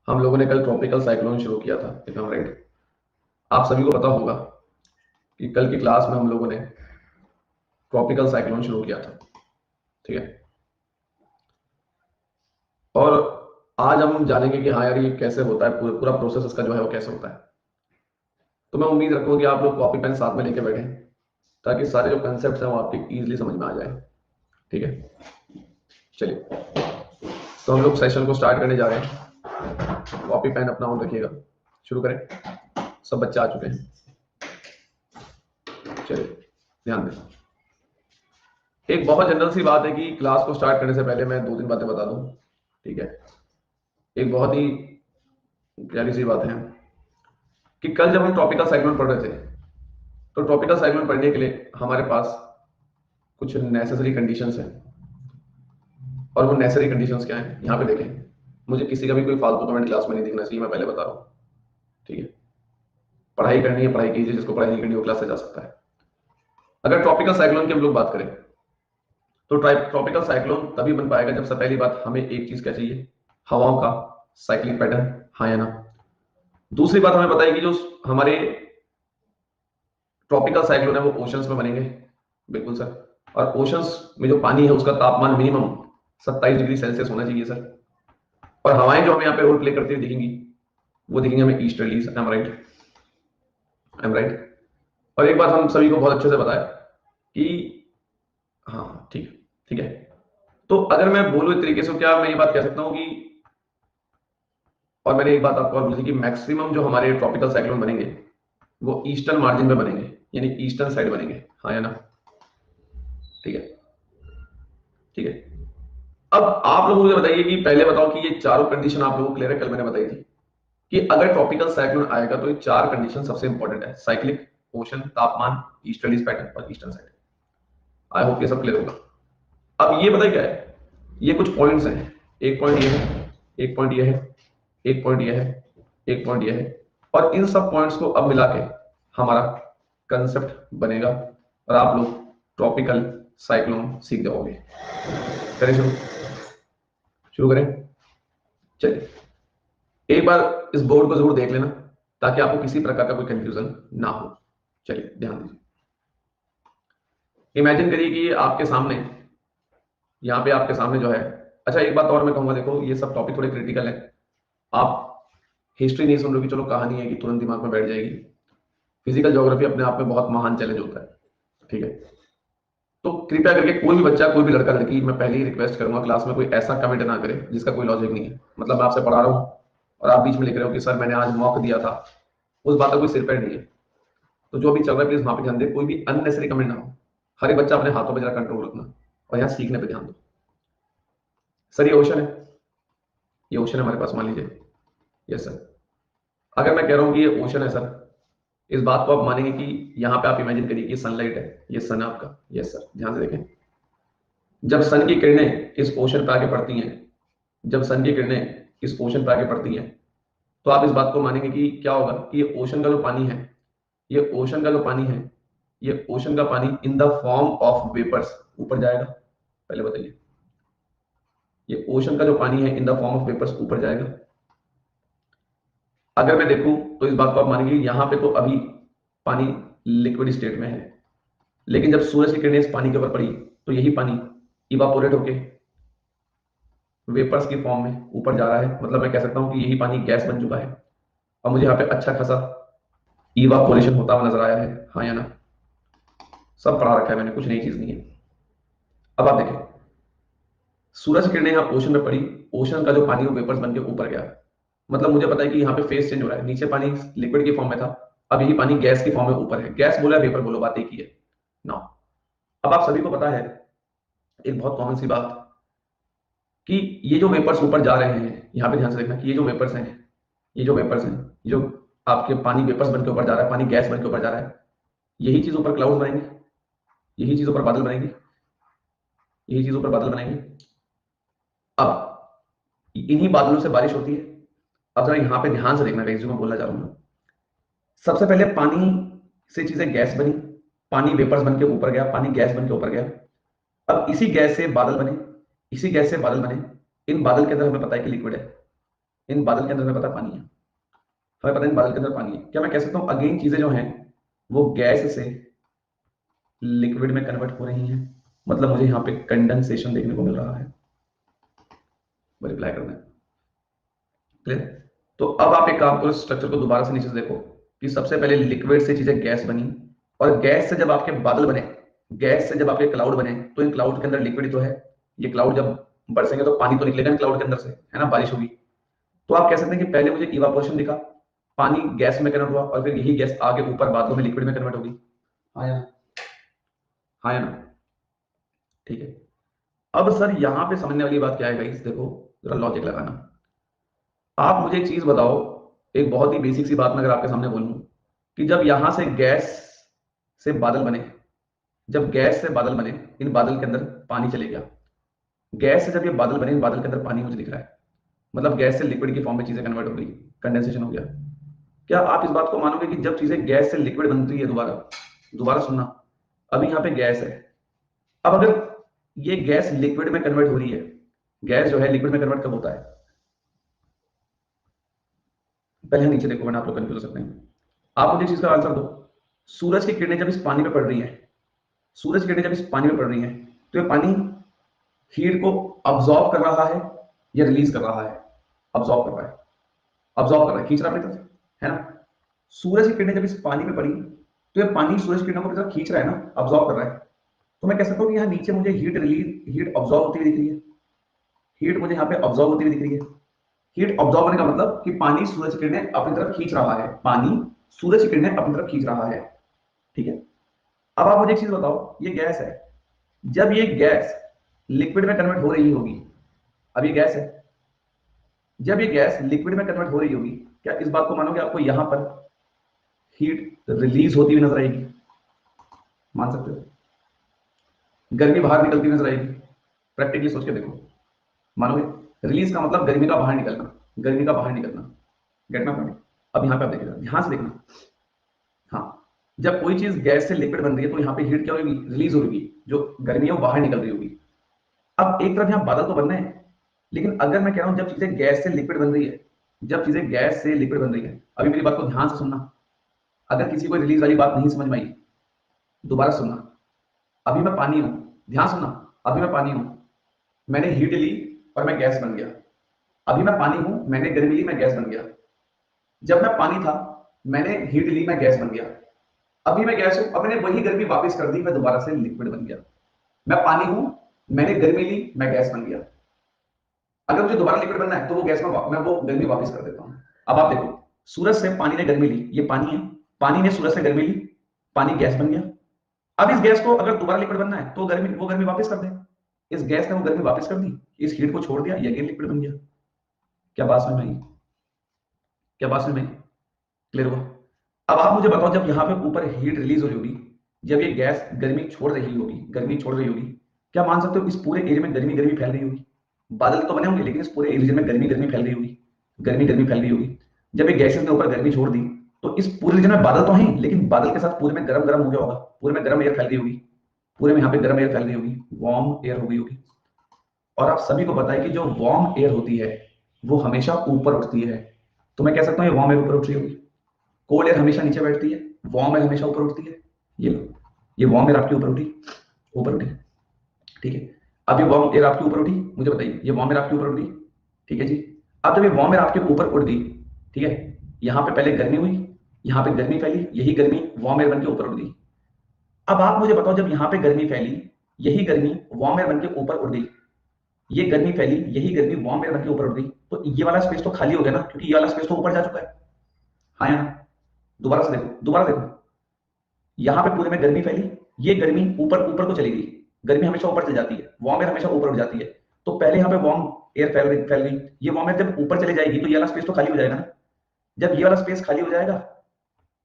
हम लोगों ने कल ट्रॉपिकल साइक्लोन शुरू किया था, इफ आई एम राइट। आप सभी को पता होगा कि कल की क्लास में हम लोगों ने ट्रॉपिकल साइक्लोन शुरू किया था, ठीक है। और आज हम जानेंगे कि हाँ यार ये कैसे होता है, पूरा पूरा प्रोसेस इसका जो है वो कैसे होता है। तो मैं उम्मीद रखूंगा कि आप लोग कॉपी पेन साथ में लेके बैठे ताकि सारे जो कंसेप्ट हैं वो आपके इजीली समझ में आ जाए, ठीक है। चलिए, तो हम लोग सेशन को स्टार्ट करने जा रहे हैं। कॉपी पेन अपना ऑन रखिएगा, शुरू करें। सब बच्चे आ चुके हैं, चलिए ध्यान दें। एक बहुत जनरल सी बात है कि क्लास को स्टार्ट करने से पहले मैं दो तीन बातें बता दूं, ठीक है। एक बहुत ही प्यारी सी बात है कि कल जब हम ट्रॉपिकल साइक्लोन पढ़ रहे थे, तो ट्रॉपिकल साइक्लोन पढ़ने के लिए हमारे पास कुछ नेसेसरी कंडीशंस हैं। और वो नेसेसरी कंडीशंस क्या हैं, यहाँ पे देखें। मुझे किसी का भी कोई फालतू कमेंट क्लास में नहीं दिखना चाहिए, मैं पहले बता रहा हूँ, ठीक है। पढ़ाई करनी है पढ़ाई कीजिए, जिसको पढ़ाई नहीं करनी वो क्लास से जा सकता है। अगर ट्रॉपिकल साइक्लोन की हम लोग बात करें तो ट्रॉपिकल साइक्लोन तभी बन पाएगा जब से पहली बात हमें एक चीज क्या चाहिए, हवाओं का साइक्लिक पैटर्न, हाँ या ना। दूसरी बात हमें बताएगी जो हमारे ट्रॉपिकल साइक्लोन है वो ओशंस में बनेंगे, बिल्कुल सर। और ओशंस में जो पानी है उसका तापमान मिनिमम 27 डिग्री सेल्सियस होना चाहिए सर। और हवाएं जो हमें यहाँ पे रोल प्ले करती हुई दिखेंगी वो दिखेंगे हमें easterlies, I am right, I am right. और एक बात हम सभी को बहुत अच्छे से पता है कि हाँ ठीक है, ठीक है। तो अगर मैं बोलूं इस तरीके से, क्या मैं ये बात कह सकता हूँ कि, और मैंने एक बात आपको और बोली थी कि मैक्सिमम जो हमारे ट्रॉपिकल साइक्लोन बनेंगे वो ईस्टर्न मार्जिन में बनेंगे, यानी ईस्टर्न साइड बनेंगे, हाँ या ना, ठीक है, ठीक है। अब आप लोग मुझे बताइए कि पहले बताओ कि ये चारों कंडीशन आप लोगों को क्लियर है, कल मैंने बताई थी कि अगर ट्रॉपिकल साइक्लोन आएगा तो ये चार कंडीशन सबसे इंपॉर्टेंट है, साइक्लिक, ओशन, तापमान, ईस्टर्लीज पैटर्न और ईस्टर्न साइड। आई होप ये सब क्लियर होगा। अब ये बताइए क्या है, ये कुछ पॉइंट्स हैं। एक पॉइंट ये है, एक पॉइंट ये है, एक पॉइंट ये है, एक पॉइंट ये है। और इन सब पॉइंट्स को अब मिला के हमारा कंसेप्ट बनेगा और आप लोग ट्रॉपिकल साइक्लोन सीख जाओगे। करें शुरू, शुरू करें। चलिए, एक बार इस बोर्ड को जरूर देख लेना ताकि आपको किसी प्रकार का कोई कंफ्यूजन ना हो। चलिए ध्यान दीजिए। इमेजिन करिए कि आपके सामने, यहाँ पे आपके सामने जो है, अच्छा एक बात और मैं कहूंगा, देखो ये सब टॉपिक थोड़े क्रिटिकल है। आप हिस्ट्री नहीं सुन रहे कि चलो कहानी है कि तुरंत दिमाग में बैठ जाएगी। फिजिकल ज्योग्राफी अपने आप में बहुत महान चैलेंज होता है, ठीक है। तो कृपया करके कोई भी बच्चा, कोई भी लड़का लड़की, मैं पहले ही रिक्वेस्ट करूंगा क्लास में कोई ऐसा कमेंट ना करे जिसका कोई लॉजिक नहीं है। मतलब मैं आपसे पढ़ा रहा हूँ और आप बीच में लिख रहे हो कि सर मैंने आज मॉक दिया था, उस बात का कोई सिर पैर नहीं है। तो जो भी चल रहा है प्लीज वहां पे ध्यान दे, कोई भी अननेसेसरी कमेंट ना हो। हर एक बच्चा अपने हाथों पर जरा कंट्रोल रखना और यहाँ सीखने पे ध्यान दो। सर ये ओशन है, ये ओशन है हमारे पास, मान लीजिए। Yes sir. अगर मैं कह रहा हूँ कि ये ओशन है सर, इस बात को आप मानेंगे कि यहाँ पे आप इमेजिन करिए कि सनलाइट है, ये सन है आपका। यस सर, ध्यान से देखें। जब सन की किरणें इस ओशन पे आके पड़ती हैं, जब सन की किरणें इस ओशन पे आके पड़ती हैं, तो आप इस बात को मानेंगे कि क्या होगा कि ये ओशन का जो पानी है, ये ओशन का जो पानी है, ये ओशन का पानी in the form of vapours ऊपर जाएगा। पहले बताइए, ये ओशन का जो पानी है in the form of vapours ऊपर जाएगा। अगर मैं देखूं तो इस बात को आप मानेंगे यहाँ पे तो अभी पानी लिक्विड स्टेट में है, लेकिन जब सूरज की किरणें इस पानी के ऊपर पड़ी तो यही पानी इवापोरेट होके वेपर्स की फॉर्म में ऊपर जा रहा है। मतलब मैं कह सकता हूं कि यही पानी गैस बन चुका है और मुझे यहाँ पे अच्छा खासा इवापोरेशन होता हुआ नजर आया है, हाँ या ना। सब पढ़ा रखा है मैंने, कुछ नई चीज नहीं है। अब आप देखें, सूरज की किरणें यहाँ ओशन में पड़ी, ओशन का जो पानी वो वेपर्स बन के ऊपर गया। मतलब मुझे पता है कि यहाँ पे फेस चेंज हो रहा है, नीचे पानी लिक्विड की फॉर्म में था, अब यही पानी गैस की फॉर्म में ऊपर है। गैस बोला वेपर बोलो, बात एक ही है ना। अब आप सभी को पता है एक बहुत कॉमन सी बात कि ये जो वेपर्स ऊपर जा रहे हैं, यहाँ पे ध्यान से देखना कि ये जो वेपर्स हैं, ये जो वेपर्स हैं, ये जो आपके पानी वेपर्स बन के ऊपर जा रहा है, पानी गैस बन के ऊपर जा रहा है, यही चीज ऊपर क्लाउड बनेंगे, यही चीज ऊपर बादल बनेंगे, यही चीज ऊपर बादल बनेंगे। अब इन्हीं बादलों से बारिश होती है। अब जरा यहाँ पे ध्यान से देखना गाइस, जो मैं बोलना चाह रहा हूँ। सबसे पहले पानी से चीजें गैस बनी, पानी वेपर्स बन के ऊपर गया, पानी गैस बन के ऊपर गया। अब इसी गैस से बादल बने, इसी गैस से बादल बने। इन बादल के अंदर हमें पता है कि लिक्विड है, इन बादल के अंदर हमें पता पानी है, हमें पता है इन बादल के अंदर पानी है। क्या मैं कह सकता हूँ अगेन चीजें जो हैं वो गैस से लिक्विड में कन्वर्ट हो रही हैं, मतलब मुझे यहाँ पे कंडेंसेशन देखने को मिल रहा है। रिप्लाई करना है, क्लियर? तो अब आप एक काम करो, स्ट्रक्चर को दोबारा से नीचे से देखो कि सबसे पहले लिक्विड से चीजें गैस बनी, और गैस से जब आपके बादल बने, गैस से जब आपके क्लाउड बने, तो इन क्लाउड के अंदर लिक्विड तो है। ये क्लाउड जब बरसेंगे तो पानी तो निकलेगा क्लाउड के अंदर से, है ना, बारिश होगी। तो आप कह सकते हैं कि पहले मुझे इवापोरेशन दिखा, पानी गैस में कन्वर्ट हुआ, और फिर यही गैस आगे ऊपर बादलों में लिक्विड में कन्वर्ट होगी। हाँ या हाँ या ना? ठीक है। अब सर यहाँ पे समझने वाली बात क्या है गाइस, देखो जरा लॉजिक लगाना। आप मुझे एक चीज बताओ, एक बहुत ही बेसिक सी बात मैं अगर आपके सामने बोलूं कि जब यहां से गैस से बादल बने, जब गैस से बादल बने, इन बादल के अंदर पानी चले गया, गैस से जब ये बादल बने, इन बादल के अंदर पानी मुझे दिख रहा है, मतलब गैस से लिक्विड की फॉर्म में चीजें कन्वर्ट हो गई, कंडेंसेशन हो गया। क्या आप इस बात को मानोगे कि जब चीजें गैस से लिक्विड बनती है, दोबारा दोबारा सुनना, अभी यहाँ पे गैस है, अब अगर ये गैस लिक्विड में कन्वर्ट हो रही है, गैस जो है लिक्विड में कन्वर्ट कब होता है? पहले नीचे देखो, वरना आप लोग कंफ्यूज हो सकते हैं। आप मुझे इस चीज का आंसर दो, सूरज की किरणें जब इस पानी पे पड़ रही हैं, सूरज की किरणें जब इस पानी में पड़ रही हैं, तो ये पानी हीट को अब्सॉर्ब कर रहा है या रिलीज कर रहा है? अब्सॉर्ब कर रहा है, अब्सॉर्ब कर रहा है, खींच रहा है अपनी तरफ, है ना? सूरज की किरणें जब इस पानी में पड़ी, तो ये पानी सूरज की किरणों को अपनी तरफ खींच रहा है ना, अब्सॉर्ब कर रहा है। तो मैं कह सकता हूँ कि यहाँ नीचे मुझे हीट रिलीज, हीट अब्सॉर्ब होती हुई दिख रही है, हीट मुझे यहाँ पे अब्सॉर्ब होती हुई दिख रही है। हीट अब्सॉर्ब होने का मतलब कि पानी सूरज की किरणें अपनी तरफ खींच रहा है, पानी सूरज की किरणें अपनी तरफ खींच रहा है, ठीक है? अब आप मुझे एक चीज बताओ, ये गैस है, जब ये गैस लिक्विड में कन्वर्ट हो रही होगी, अब ये गैस है, जब ये गैस लिक्विड में कन्वर्ट हो रही होगी, क्या इस बात को मानोगे आपको यहां पर हीट रिलीज होती हुई नजर आएगी? मान सकते हो? गर्मी बाहर निकलती नजर आएगी? प्रैक्टिकली सोच के देखो, मानोगे? रिलीज का मतलब गर्मी का बाहर निकलना, गर्मी का बाहर निकलना, गेट माय पॉइंट? अब यहाँ पे आप देखिएगा, ध्यान से देखना। हाँ, जब कोई चीज गैस से लिक्विड बन रही है तो यहाँ पे हीट क्या होगी? रिलीज होगी, जो गर्मी है वो बाहर निकल रही होगी। अब एक तरफ यहाँ बादल तो बन रहे हैं, लेकिन अगर मैं कह रहा हूं जब चीजें गैस से लिक्विड बन रही है, जब चीजें गैस से लिक्विड बन रही है, अभी मेरी बात को ध्यान से सुनना, अगर किसी को रिलीज वाली बात नहीं समझ में आई, दोबारा सुनना। अभी मैं पानी हूं, ध्यान सुनना, अभी मैं पानी हूं, मैंने हीट ली और मैं गैस बन गया। अभी मैं पानी हूं, मैंने गर्मी ली, मैं गैस बन गया। जब मैं पानी था, मैंने हीट ली, मैं गैस बन गया। अभी मैं गैस हूं, अब मैंने वही गर्मी वापस कर दी, मैं दोबारा से लिक्विड बन गया। मैं पानी हूं, मैंने गर्मी ली, मैं गैस बन गया। अगर मुझे दोबारा लिक्विड बनना है तो वो गैस में मैं वो गर्मी वापस कर देता हूं। अब आप देखो, सूरज से पानी ने गर्मी ली, ये पानी है, पानी ने सूरज से गर्मी ली, पानी गैस बन गया। अब इस गैस को अगर दोबारा लिक्विड बनना है तो गर्मी, वो गर्मी वापस कर दे, इस गैस ने वो गर्मी वापस कर दी, इस हीट को छोड़ दिया, ये अगेन लिक्विड बन गया। क्या बात समझ में आई? क्या बात समझ में आई? क्लियर हुआ? अब आप मुझे बताओ, जब यहाँ पे ऊपर हीट रिलीज हो रही होगी, जब ये गैस गर्मी छोड़ रही होगी, गर्मी छोड़ रही होगी, क्या मान सकते हो इस पूरे एरिया में गर्मी गर्मी फैल रही होगी? बादल तो बने होंगे, लेकिन इस पूरे रीजन में गर्मी गर्मी फैल रही होगी, गर्मी गर्मी फैल रही होगी। जब ये गैसेस ने ऊपर गर्मी छोड़ दी, तो इस पूरे रीजन में बादल तो हैं, लेकिन बादल के साथ पूरे में गरम गरम हो गया होगा, पूरे में गरम एयर फैल गई होगी, पूरे में यहाँ पे गरम एयर फैल गई होगी, वार्म एयर हो गई होगी। और आप सभी को पता है कि जो वार्म एयर होती है वो हमेशा ऊपर उठती है, तो मैं कह सकता हूँ ये वार्म एयर ऊपर उठ रही होगी। कोल्ड एयर हमेशा नीचे बैठती है, वार्म एयर हमेशा ऊपर उठती है। ये लो, ये वार्म एयर आपकी ऊपर उठी, ऊपर उठी, ठीक है? अब ये वार्म एयर आपके ऊपर उठी, मुझे बताइए, ये वार्म एयर आपके ऊपर उठी, ठीक है जी? अब जब ये वार्म एयर आपके ऊपर उठ गई, ठीक है, यहाँ पे पहले गर्मी हुई, यहाँ पे गर्मी फैली, यही गर्मी वार्म एयर बन के ऊपर उठ गई। अब आप मुझे बताओ, जब यहाँ पे गर्मी फैली, यही गर्मी वार्म एयर बन के ऊपर उठ गई, ये गर्मी फैली, यही गर्मी वार्म एयर बन के ऊपर उठ गई, तो ये वाला स्पेस तो खाली हो गया ना, क्योंकि ये वाला स्पेस तो ऊपर जा चुका है। हाँ या ना? दोबारा से देखो, दोबारा देखो, यहाँ पे पूरे में गर्मी फैली, ये गर्मी ऊपर ऊपर को चली गई, गर्मी हमेशा ऊपर चली जाती है, वार्म एयर हमेशा ऊपर उठ जाती है। तो पहले यहाँ पे वार्म एयर फैल गई, ये वार्म एयर जब ऊपर चली जाएगी तो ये वाला स्पेस तो खाली हो जाएगा ना। जब ये वाला स्पेस खाली हो जाएगा,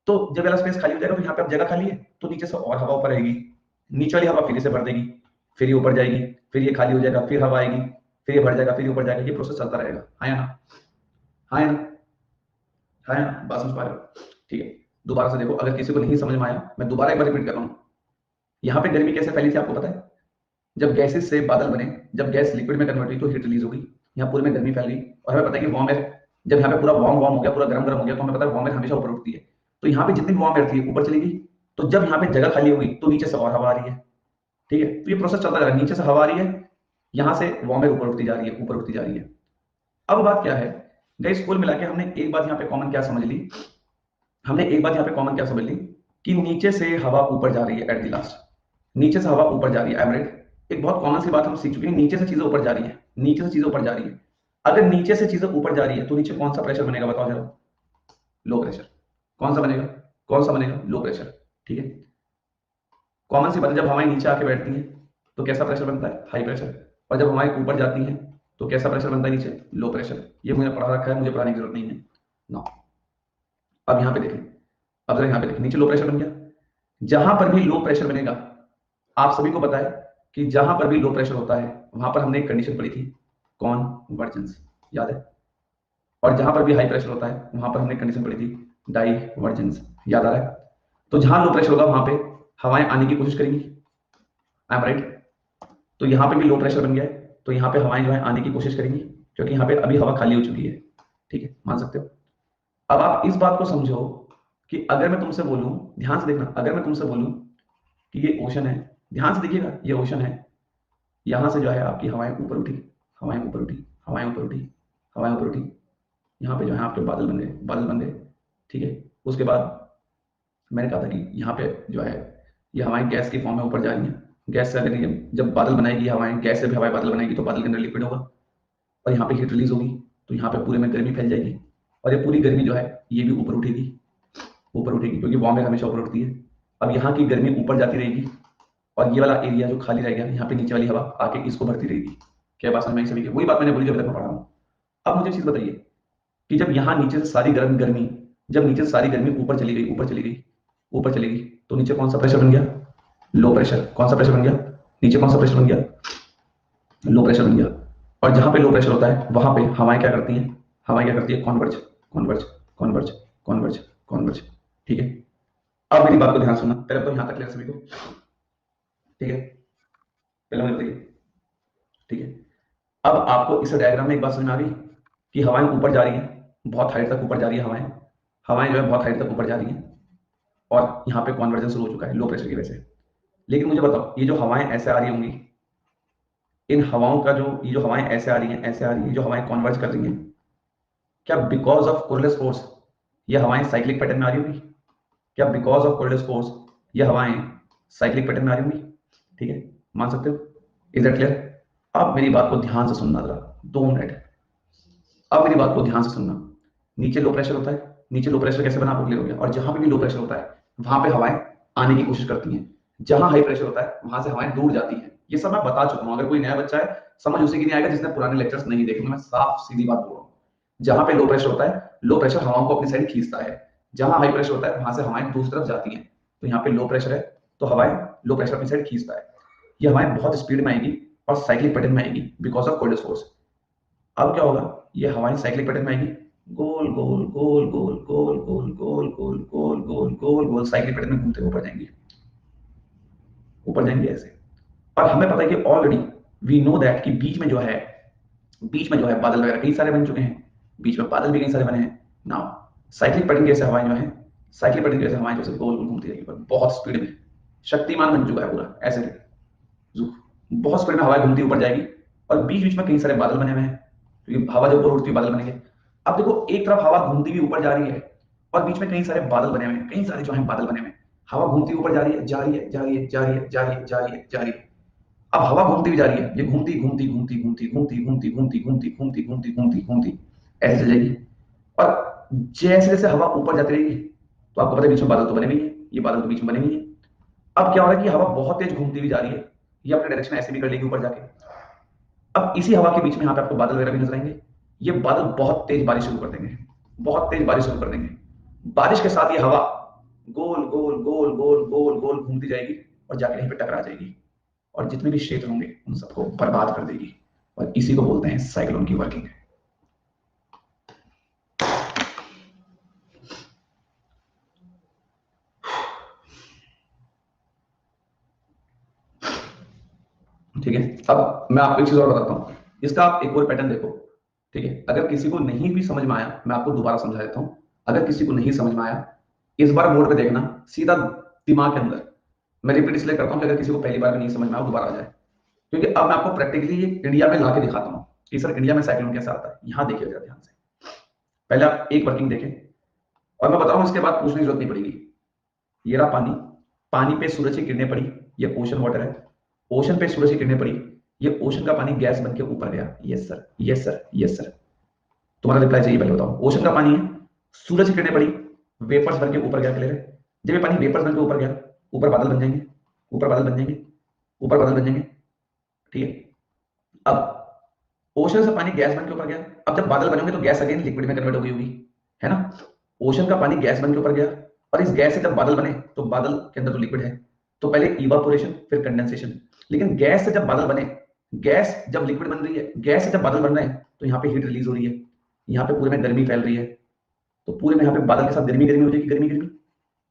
तो जब वाला स्पेस खाली हो जाएगा तो यहाँ पे अब जगह खाली है, तो नीचे से और हवा ऊपर आएगी, नीचे वाली हवा फिर से भर देगी, फिर ये ऊपर जाएगी, फिर ये खाली हो जाएगा, फिर हवा आएगी, फिर ये भर जाएगा, फिर ये ऊपर जाएगा, ये प्रोसेस चलता रहेगा। हाँ या ना? हाँ या ना? हाँ या ना? बात समझ पा रहे हो? ठीक है, दोबारा से देखो, अगर किसी को नहीं समझ में आया, मैं दोबारा एक बार रिपीट कर रहा हूँ। यहाँ पे गर्मी कैसे फैली थी आपको पता है? जब गैसेस से बादल बने, जब गैस लिक्विड में कन्वर्ट हुई तो हीट रिलीज हो गई, यहाँ पूरे में गर्मी फैल गई, और हमें पता है कि वार्म एयर जब यहाँ पे पूरा वार्म वार्म हो गया, पूरा गर्म गर्म हो गया, तो हमें पता है वार्म एयर हमेशा ऊपर उठती है, तो यहाँ पे जितनी वार्म एयर थी ऊपर चलेगी, तो जब यहाँ पे जगह खाली होगी तो नीचे से और हवा आ रही है, ठीक है। तो ये प्रोसेस चलता जा रहा है, नीचे से हवा आ रही है, यहाँ से वार्म एयर ऊपर उठती जा रही है, ऊपर उठती जा रही है। अब बात क्या है गाइस, कुल मिला के हमने एक बात यहाँ पे कॉमन क्या समझ ली, हमने एक बात यहाँ पे कॉमन क्या समझ ली कि नीचे से हवा ऊपर जा रही है एट द लास्ट, नीचे से हवा ऊपर जा रही है एवरेज। एक बहुत कॉमन सी बात हम सीख चुके हैं, नीचे से चीजें ऊपर जा रही है, नीचे से चीजें ऊपर जा रही है। अगर नीचे से चीजें ऊपर जा रही है तो नीचे कौन सा प्रेशर बनेगा बताओ जरा? Low pressure. कौन सा बनेगा? कौन सा बनेगा? लो प्रेशर, ठीक है। कॉमन सी बात है, जब हवाएं नीचे आके बैठती हैं तो कैसा प्रेशर बनता है? High pressure. और जब हवाएं ऊपर जाती हैं तो कैसा प्रेशर बनता है नीचे? Low pressure. ये मुझे पढ़ा रखा है, मुझे पढ़ाने की जरूरत नहीं है ना। अब यहाँ पे देखें, अब जरा यहाँ पे देखें, नीचे लो प्रेशर बन गया। जहां पर भी लो प्रेशर बनेगा, आप सभी को पता है कि जहां पर भी लो प्रेशर होता है वहां पर हमने एक कंडीशन पढ़ी थी, कॉन्वर्जेंस, याद है? और जहां पर भी हाई प्रेशर होता है वहां पर हमने कंडीशन पढ़ी थी, डाइवर्जेंस, याद आ रहा है? तो जहां लो प्रेशर होगा वहां पे हवाएं आने की कोशिश करेंगी, आई एम राइट? तो यहाँ पे भी लो प्रेशर बन गया है, तो यहाँ पे हवाएं जो है आने की कोशिश करेंगी, क्योंकि यहाँ पे अभी हवा खाली हो चुकी है, ठीक है, मान सकते हो। अब आप इस बात को समझो कि अगर मैं तुमसे बोलूं, ध्यान से देखना, अगर मैं तुमसे बोलूं कि ये ओशन है, ध्यान से देखिएगा, ये ओशन है, यहाँ से जो है आपकी हवाएं ऊपर उठी, हवाएं ऊपर उठी, हवाएं ऊपर उठी, हवाएं ऊपर उठी, यहाँ पे जो है आपके बादल बन गए, बादल बन गए, ठीक है। उसके बाद मैंने कहा था कि यहाँ पे जो है ये हवाएं गैस के फॉर्म में ऊपर जा रही हैं, गैस से अगर ये जब बादल बनाएगी हवाएं, गैस से भी हवाएं बादल बनाएगी तो बादल के अंदर लिक्विड होगा और यहाँ पे हीट रिलीज होगी, तो यहाँ पे पूरे में गर्मी फैल जाएगी और ये पूरी गर्मी जो है ये भी ऊपर उठेगी, ऊपर उठेगी, क्योंकि वार्म एयर हमेशा ऊपर उठती है। अब यहाँ की गर्मी ऊपर जाती रहेगी और ये वाला एरिया जो खाली रह गया यहाँ पे नीचे वाली हवा आके इसको भरती रहेगी। क्या बात समझ में आई सभी की? वही बात मैंने बोली जब तक मैं पढ़ा रहा हूँ। अब मुझे चीज बताइए कि जब यहाँ नीचे से सारी गर्म गर्मी, जब नीचे से सारी गर्मी ऊपर चली गई, ऊपर चली गई, ऊपर चली गई, तो नीचे कौन सा प्रेशर बन गया? Low pressure. कौन सा प्रेशर बन गया? नीचे कौन सा प्रेशर बन गया? लो प्रेशर बन गया। और जहां पे लो प्रेशर होता है वहां पे हवाएं क्या करती हैं? हवाएं क्या करती है? Converge, converge, converge, converge, converge, ठीक है। अब मेरी बात को ध्यान सुनना, पहले तो यहां तक क्लियर सभी को, ठीक है? पहले मुझे बताइए, ठीक है। अब आपको इस डायग्राम में एक बात समझ में आ गई कि हवाएं ऊपर जा रही हैं, बहुत हाइट तक ऊपर जा रही है हवाएं, हवाएं जो है बहुत हाइट तक ऊपर जा रही हैं और यहाँ पे कॉन्वर्जेंस शुरू हो चुका है लो प्रेशर की वजह से। लेकिन मुझे बताओ, ये जो हवाएं ऐसे आ रही होंगी, इन हवाओं का जो, ये जो हवाएं ऐसे आ रही हैं, ऐसे आ रही हैं, जो हवाएं कॉन्वर्ज कर रही हैं, क्या बिकॉज ऑफ कोरलेस फोर्स ये हवाएं साइक्लिक पैटर्न में आ रही होंगी? क्या बिकॉज ऑफ कोरलेस फोर्स ये हवाएं साइक्लिक पैटर्न में आ रही होंगी? ठीक है, मान सकते हो? Is that clear? अब मेरी बात को ध्यान से सुनना जरा, 2 मिनट। अब मेरी बात को ध्यान से सुनना, नीचे लो प्रेशर होता है, नीचे लो प्रेशर कैसे बना आपको क्लियर हो गया, और जहां पे भी लो प्रेशर होता है वहां पे हवाएं आने की कोशिश करती हैं, जहां हाई प्रेशर होता है वहां से हवाएं दूर जाती हैं। ये सब मैं बता चुका हूं, अगर कोई नया बच्चा है समझ उसी की नहीं आएगा जिसने पुराने लेक्चर्स नहीं देखे, मैं साफ सीधी बात बोल रहा हूँ। जहां पे लो प्रेशर होता है, लो प्रेशर हवाओं को अपनी साइड खींचता है, जहां हाई प्रेशर होता है वहां से हवाएं दूसरी तरफ जाती हैं। तो यहाँ पे लो प्रेशर है तो हवाएं, लो प्रेशर अपनी साइड खींचता है, ये हवाएं बहुत स्पीड में आएगी और साइक्लिक पैटर्न में आएगी बिकॉज ऑफ कोल्डेस्ट फोर्स। अब क्या होगा, ये हवाएं साइक्लिक पैटर्न में आएगी, गोल गोल गोल गोल गोल गोल गोल गोल गोल गोल गोल गोल साइक्लिक पैटर्न में घूमते ऊपर जाएंगी, ऊपर जाएंगे ऐसे। और हमें पता है कि ऑलरेडी वी नो दैट कि बीच में जो है, बीच में जो है बादल वगैरह कई सारे बन चुके हैं, बीच में बादल भी कई सारे बने हैं। नाउ साइक्लिक पैटर्न की ऐसे हवाएं जो है, साइक्लिक पैटर्न की ऐसे हवाएं जो गोल गोल घूमती रहेगी पर बहुत स्पीड में, शक्तिमान बन चुका है पूरा ऐसे, बहुत स्पीड में हवा घूमती ऊपर जाएगी और बीच बीच में कई सारे बादल बने हुए हैं, क्योंकि हवा जब ऊपर उड़ती है बादल बनेंगे। अब देखो एक तरफ हवा घूमती हुई ऊपर जा रही है और बीच में कई सारे बादल बने हुए हैं, कई सारे जो है बादल बने हुए हैं, हवा घूमती ऊपर जा रही है, जा रही है, जा रही है, जा रही है, जा रही है, जा रही है, जा रही है। अब हवा घूमती हुई जा रही है, ये घूमती घूमती घूमती घूमती घूमती घूमती घूमती घूमती घूमती घूमती घूमती घूमती ऐसे चल जाएगी। और जैसे जैसे हवा ऊपर जाती रहेगी तो आपको पता है बीच में बादल तो बने हुए हैं, ये बादल तो बीच में बने हुए हैं। अब क्या हो रहा है कि हवा बहुत तेज घूमती हुई जा रही है, ये अपने डायरेक्शन ऐसे भी कर लेगी ऊपर जाके। अब इसी हवा के बीच में यहाँ पे आपको बादल वगैरह भी नजर आएंगे, ये बादल बहुत तेज बारिश शुरू कर देंगे, बहुत तेज बारिश शुरू कर देंगे। बारिश के साथ ये हवा गोल गोल गोल गोल गोल गोल घूमती जाएगी और जाके यहीं पे टकरा जाएगी और जितने भी क्षेत्र होंगे उन सबको बर्बाद कर देगी। और इसी को बोलते हैं साइक्लोन की वर्किंग। ठीक है, अब मैं आपको एक चीज और बताता हूँ, इसका आप एक और पैटर्न देखो। ठीक है, अगर किसी को नहीं भी समझ में आया, मैं आपको दोबारा समझा देता हूं, अगर किसी को नहीं समझ में आया, इस बार बोर्ड पे देखना, सीधा दिमाग के अंदर। मैं रिपीट इसलिए करता हूं कि अगर किसी को पहली बार में नहीं समझ में आया, दोबारा आ जाए, क्योंकि अब मैं आपको प्रैक्टिकली इंडिया में ला के दिखाता हूं कि सर इंडिया में साइक्लोन कैसा आता है। यहां देखिए जरा ध्यान से, पहले आप एक वर्किंग देखें, और मैं बता रहा हूं इसके बाद पूछने की जरूरत नहीं पड़ेगी। ये रहा पानी, पानी पे सूरज की किरणें पड़ी, ये ओशन वाटर है, ओशन पे सूरज की किरणें पड़ी, ये ओशन का पानी गैस बन के ऊपर गया। Yes sir, yes sir, yes sir. तुम्हारा रिप्लाई चाहिए, पहले बताओ। ओशन का पानी है, सूरज की किरणें पड़ी, वेपर्स बन के ऊपर गया। क्लियर है? जब ये पानी वेपर्स बन के ऊपर गया, ऊपर बादल बन जाएंगे, ऊपर बादल बन जाएंगे, ऊपर बादल बन जाएंगे। ठीक है, अब ओशन से पानी गैस बन के ऊपर गया, अब जब बादल बनेंगे तो गैस अगेन लिक्विड में कन्वर्ट हो गई होगी, है ना? ओशन का पानी गैस बन के ऊपर गया, और इस गैस से जब बादल बने तो बादल के अंदर तो लिक्विड है, तो पहले इवापोरेशन फिर कंडेंसेशन। लेकिन गैस से जब बादल बने, गैस जब लिक्विड बन रही है, गैस से जब बादल बन रहे हैं, तो यहाँ पे हीट रिलीज हो रही है, यहाँ पे पूरे में गर्मी फैल रही है, तो पूरे में यहाँ पे बादल के साथ गर्मी गर्मी हो जाएगी, गर्मी गर्मी।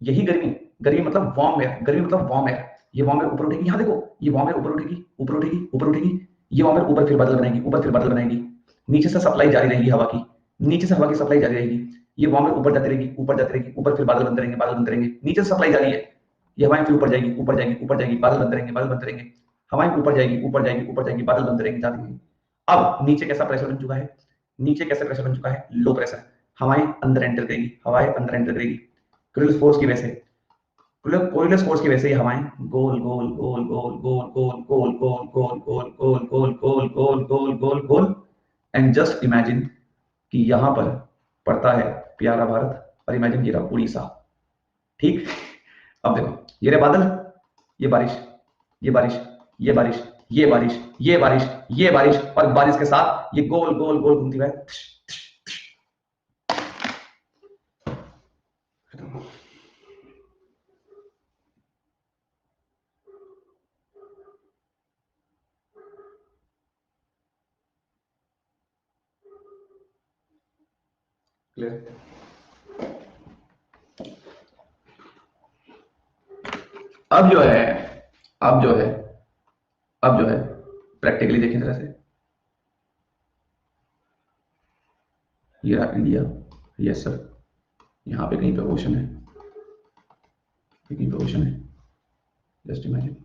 यही गर्मी, गर्मी मतलब वार्म एयर, गर्मी मतलब वार्म एयर। ये वार्म एयर ऊपर उठेगी, यहाँ देखो, ये वार्म एयर ऊपर उठेगी, ऊपर उठेगी, ऊपर उठेगी, ये वार्म एयर ऊपर फिर बादल बनाएगी, ऊपर फिर बादल बनाएगी, नीचे से सप्लाई जारी रहेगी हवा की, नीचे से हवा की सप्लाई जारी रहेगी, ये वार्म एयर ऊपर जाती रहेगी, ऊपर जाती रहेगी, ऊपर फिर बादल बनते रहेंगे, बादल बनते रहेंगे, नीचे से सप्लाई जारी है, ये हवाएं फिर ऊपर जाएगी, ऊपर जाएगी, ऊपर जाएगी, बादल बनते रहेंगे, बादल बनते रहेंगे, हवाएं ऊपर जाएगी, ऊपर जाएगी, ऊपर जाएगी, बादल बनते रहेंगे, जाती रहेंगी। अब नीचे कैसा प्रेशर बन चुका है, नीचे कैसा प्रेशर बन चुका है, लो प्रेशर। हवाएं अंदर एंटर करेगी, हवाएं अंदर एंटर करेगी, क्रिल फोर्स की वजह से, कोइलस फोर्स की वजह से ये हवाएं गोल गोल गोल गोल गोल गोल गोल गोल गोल गोल गोल गोल गोल गोल गोल गोल गोल। एंड जस्ट इमेजिन कि यहां पर पड़ता है प्यारा भारत, और इमेजिन ये रहा उड़ीसा। ठीक, अब देखो, ये रहे बादल, ये बारिश, ये बारिश, ये बारिश, ये बारिश, ये बारिश, ये बारिश, और बारिश के साथ ये गोल गोल गोल घूमती है। क्लियर? अब जो है, अब जो है, अब जो है, प्रैक्टिकली देखें तरह से, ये रहा इंडिया, यस सर, यहाँ पे कहीं पे ओशन है, कहीं पे ओशन है, just imagine,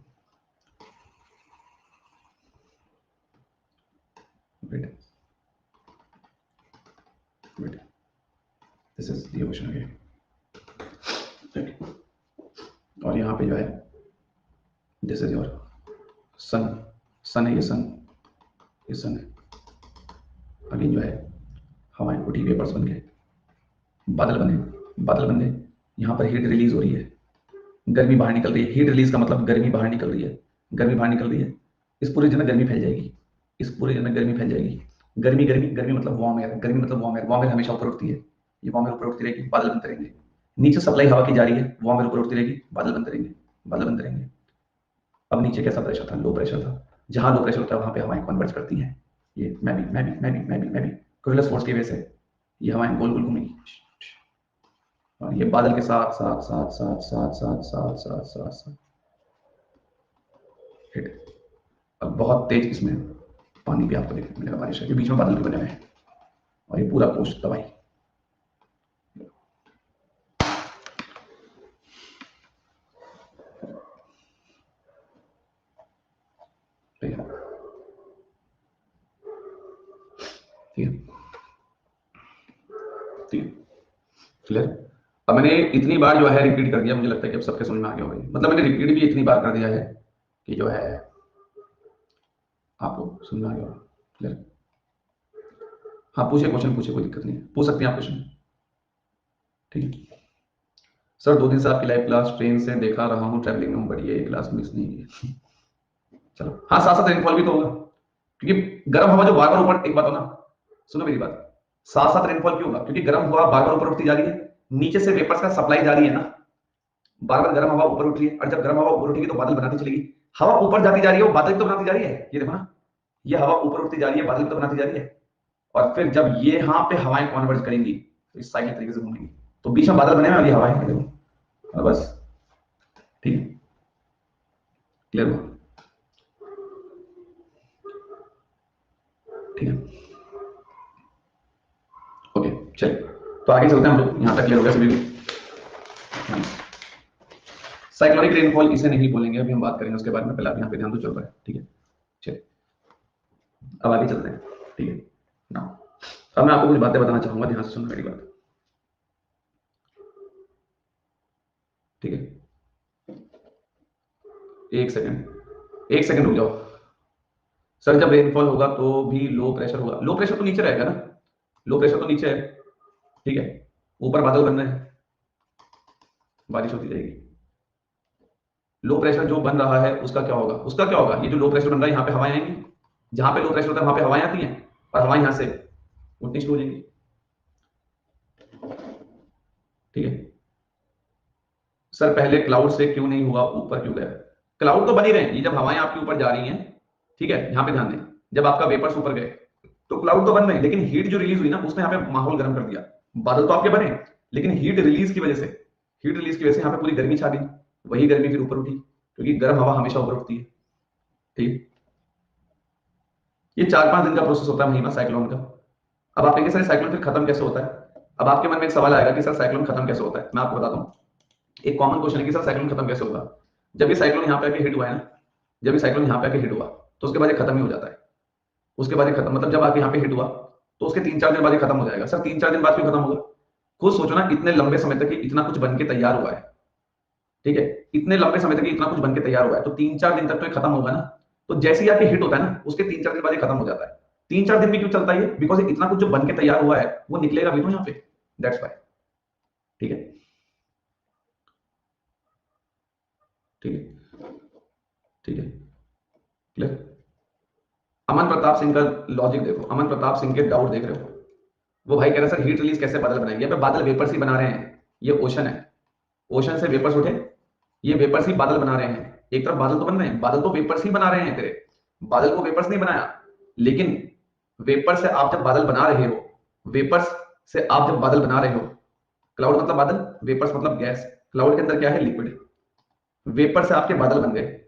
wait wait, this is the ocean again, और यहाँ पे जो है, this is your sun, sun है, ये सन, ये सन है, अगेन जो है हवाएं उठी, वेपर्स बन गए, बादल बने, बादल बन गए, यहाँ पर हीट रिलीज हो रही है, गर्मी बाहर निकल रही है, हीट रिलीज का मतलब गर्मी बाहर निकल रही है, गर्मी बाहर निकल रही है, इस पूरे जगह गर्मी फैल जाएगी, इस पूरे जगह गर्मी फैल जाएगी, गर्मी गर्मी गर्मी मतलब वार्म एयर, गर्मी मतलब वार्म एयर, वार्म एयर हमेशा ऊपर उठती है, ये वार्म एयर ऊपर उठती रहेगी, बादल बनते रहेंगे, नीचे सप्लाई हवा की जा रही है, वार्म एयर ऊपर उठती रहेगी, बादल बनते रहेंगे, बादल बनते रहेंगे। अब नीचे कैसा प्रेशर था, लो प्रेशर था, जहां लो प्रेशर होता है वहां पे हवाएं कन्वर्ज करती हैं, ये मैं भी कोरिलस फोर्स की वजह से ये हवाएं गोल गोल घूमेंगी, और ये बादल के साथ साथ साथ साथ साथ साथ साथ साथ साथ साथ हिट। अब बहुत तेज इसमें पानी भी आपको देखने को मिलेगा, बारिश के बीच में बादल भी बने हुए हैं, और ये पूरा पोस्ट दवाई, ठीक है, ठीक है, ठीक है, क्लियर? अब मैंने इतनी बार जो है रिपीट कर दिया, मुझे लगता है कि अब सबके समझ में आ गया होगा, मतलब मैंने रिपीट भी इतनी बार कर दिया है कि जो है आपको समझ में आ गया होगा। क्लियर? हाँ, पूछे क्वेश्चन, पूछे, कोई दिक्कत नहीं है, पूछ सकते हैं आप क्वेश्चन। ठीक है सर, 2 दिन से आपकी लाइव क्लास ट्रेन से देखा रहा हूँ, ट्रैवलिंग में हूँ, बट ये क्लास मिस नहीं की। चलो, हाँ, साथ साथ रेनफॉल भी तो होगा, क्योंकि गर्म हवा जो बार बार ऊपर, एक बात हो ना, सुनो मेरी बात, साथ साथ रेनफॉल क्यों होगा? क्योंकि गर्म हवा बार बार ऊपर उठती जा रही है, नीचे से वेपर्स का सप्लाई जा रही है ना, बार बार गर्म हवा ऊपर उठ रही है, और जब गर्म हवा ऊपर उठेगी तो बादल बनाती चलेगी, हवा ऊपर जाती जा रही है, वो बादल तो बनाती जा रही है, ये देखो ना, ये हवा ऊपर उठती जा रही है, बादल तो बनाती जा रही है, और फिर जब ये यहाँ पे हवाएं कॉन्वर्ज करेंगी तो इस साइकिल तरीके से घूमेंगी, तो बीच में बादल बने हुए, और ये हवाएं, ये देखो, और बस, ठीक है, क्लियर हुआ? ठीक है, चलिए तो आगे चलते हैं हम लोग, यहाँ तक क्लियर हो गया सभी को। साइक्लोनिक रेनफॉल इसे नहीं बोलेंगे, अभी हम बात करेंगे उसके बारे में, पहले आप यहाँ पे ध्यान तो चल रहा है, ठीक है। चलिए अब आगे चलते हैं, ठीक है ना। अब मैं आपको कुछ बातें बताना चाहूंगा, ध्यान से सुनना मेरी बात, ठीक है। एक सेकंड रुक जाओ सर। जब रेनफॉल होगा तो भी लो प्रेशर होगा, लो प्रेशर तो नीचे रहेगा ना, लो प्रेशर तो नीचे है, ठीक है। ऊपर बादल बन रहे हैं, बारिश होती रहेगी। लो प्रेशर जो बन रहा है उसका क्या होगा, उसका क्या होगा, ये जो लो प्रेशर बन रहा है यहाँ पे हवाएं आएंगी, जहां पे लो प्रेशर होता है वहां पे हवाएं आती हैं, और हवाएं यहाँ से उठनी शुरू हो जाएंगी, ठीक है। सर पहले क्लाउड से क्यों नहीं हुआ, ऊपर क्यों गया? क्लाउड तो बन ही रहे हैं, ये जब हवाएं आपके ऊपर जा रही हैं, ठीक है, यहाँ पे ध्यान दें, जब आपका वेपर्स ऊपर गए तो क्लाउड तो बन रहे हैं, लेकिन हीट जो रिलीज हुई ना उसने यहाँ पे माहौल गर्म कर दिया। बादल तो आपके बने, लेकिन हीट रिलीज की वजह से, हीट रिलीज की वजह से यहाँ पे पूरी गर्मी छा गई, वही गर्मी फिर ऊपर उठी, क्योंकि गर्म हवा हमेशा ऊपर उठती है, ठीक। ये 4-5 दिन का प्रोसेस होता है महीना साइक्लोन का। अब आप कहेंगे सर साइक्लोन फिर खत्म कैसे होता है? अब आपके मन में एक सवाल आएगा कि सर साइक्लोन खत्म कैसे होता है, मैं आपको बताता हूँ। एक कॉमन क्वेश्चन है कि सर साइक्लोन खत्म कैसे होगा? जब ये साइक्लोन यहाँ पे आके हिट हुआ है ना, जब ये साइक्लोन यहाँ पे आके हिट हुआ तो उसके बाद ये खत्म ही हो जाता है। उसके बाद ये खत्म मतलब जब आके यहाँ पे हिट हुआ तो उसके 3-4 दिन बाद ये खत्म हो जाएगा। सर 3-4 दिन बाद क्यों खत्म होगा? खुद सोचो ना, इतने लंबे समय तक इतना कुछ बन के तैयार हुआ है, ठीक है, इतने लंबे समय तक इतना कुछ बन के तैयार हुआ है, तो 3-4 दिन तक तो ये खत्म होगा ना। तो जैसे ही आके हिट होता है ना उसके 3-4 दिन बाद ये खत्म हो जाता है। 3-4 दिन भी क्यों चलता है? बिकॉज इतना कुछ जो बन के तैयार हुआ है वो निकलेगा भी तो यहाँ पे, दैट्स वाई, ठीक है, ठीक है, ठीक है, क्लियर। अमन प्रताप सिंह का लॉजिक देखो, अमन प्रताप सिंह के डाउट देख रहे हो, वो भाई कह रहे हैं सर हीट रिलीज कैसे बादल बनाएंगे, यहाँ पे बादल वेपर्स ही बना रहे हैं, ये ओशन है, ओशन से वेपर्स उठे, ये वेपर्स ही बादल बना रहे हैं। एक तरफ बादल तो बन रहे हैं, बादल तो वेपर्स ही बना रहे हैं तेरे, बादल को वेपर्स नहीं बनाया, लेकिन वेपर से आप जब बादल बना रहे हो, वेपर्स से आप जब बादल बना रहे हो, क्लाउड मतलब बादल, वेपर्स मतलब गैस, क्लाउड के अंदर क्या है, लिक्विड, वेपर से आपके बादल बन गए।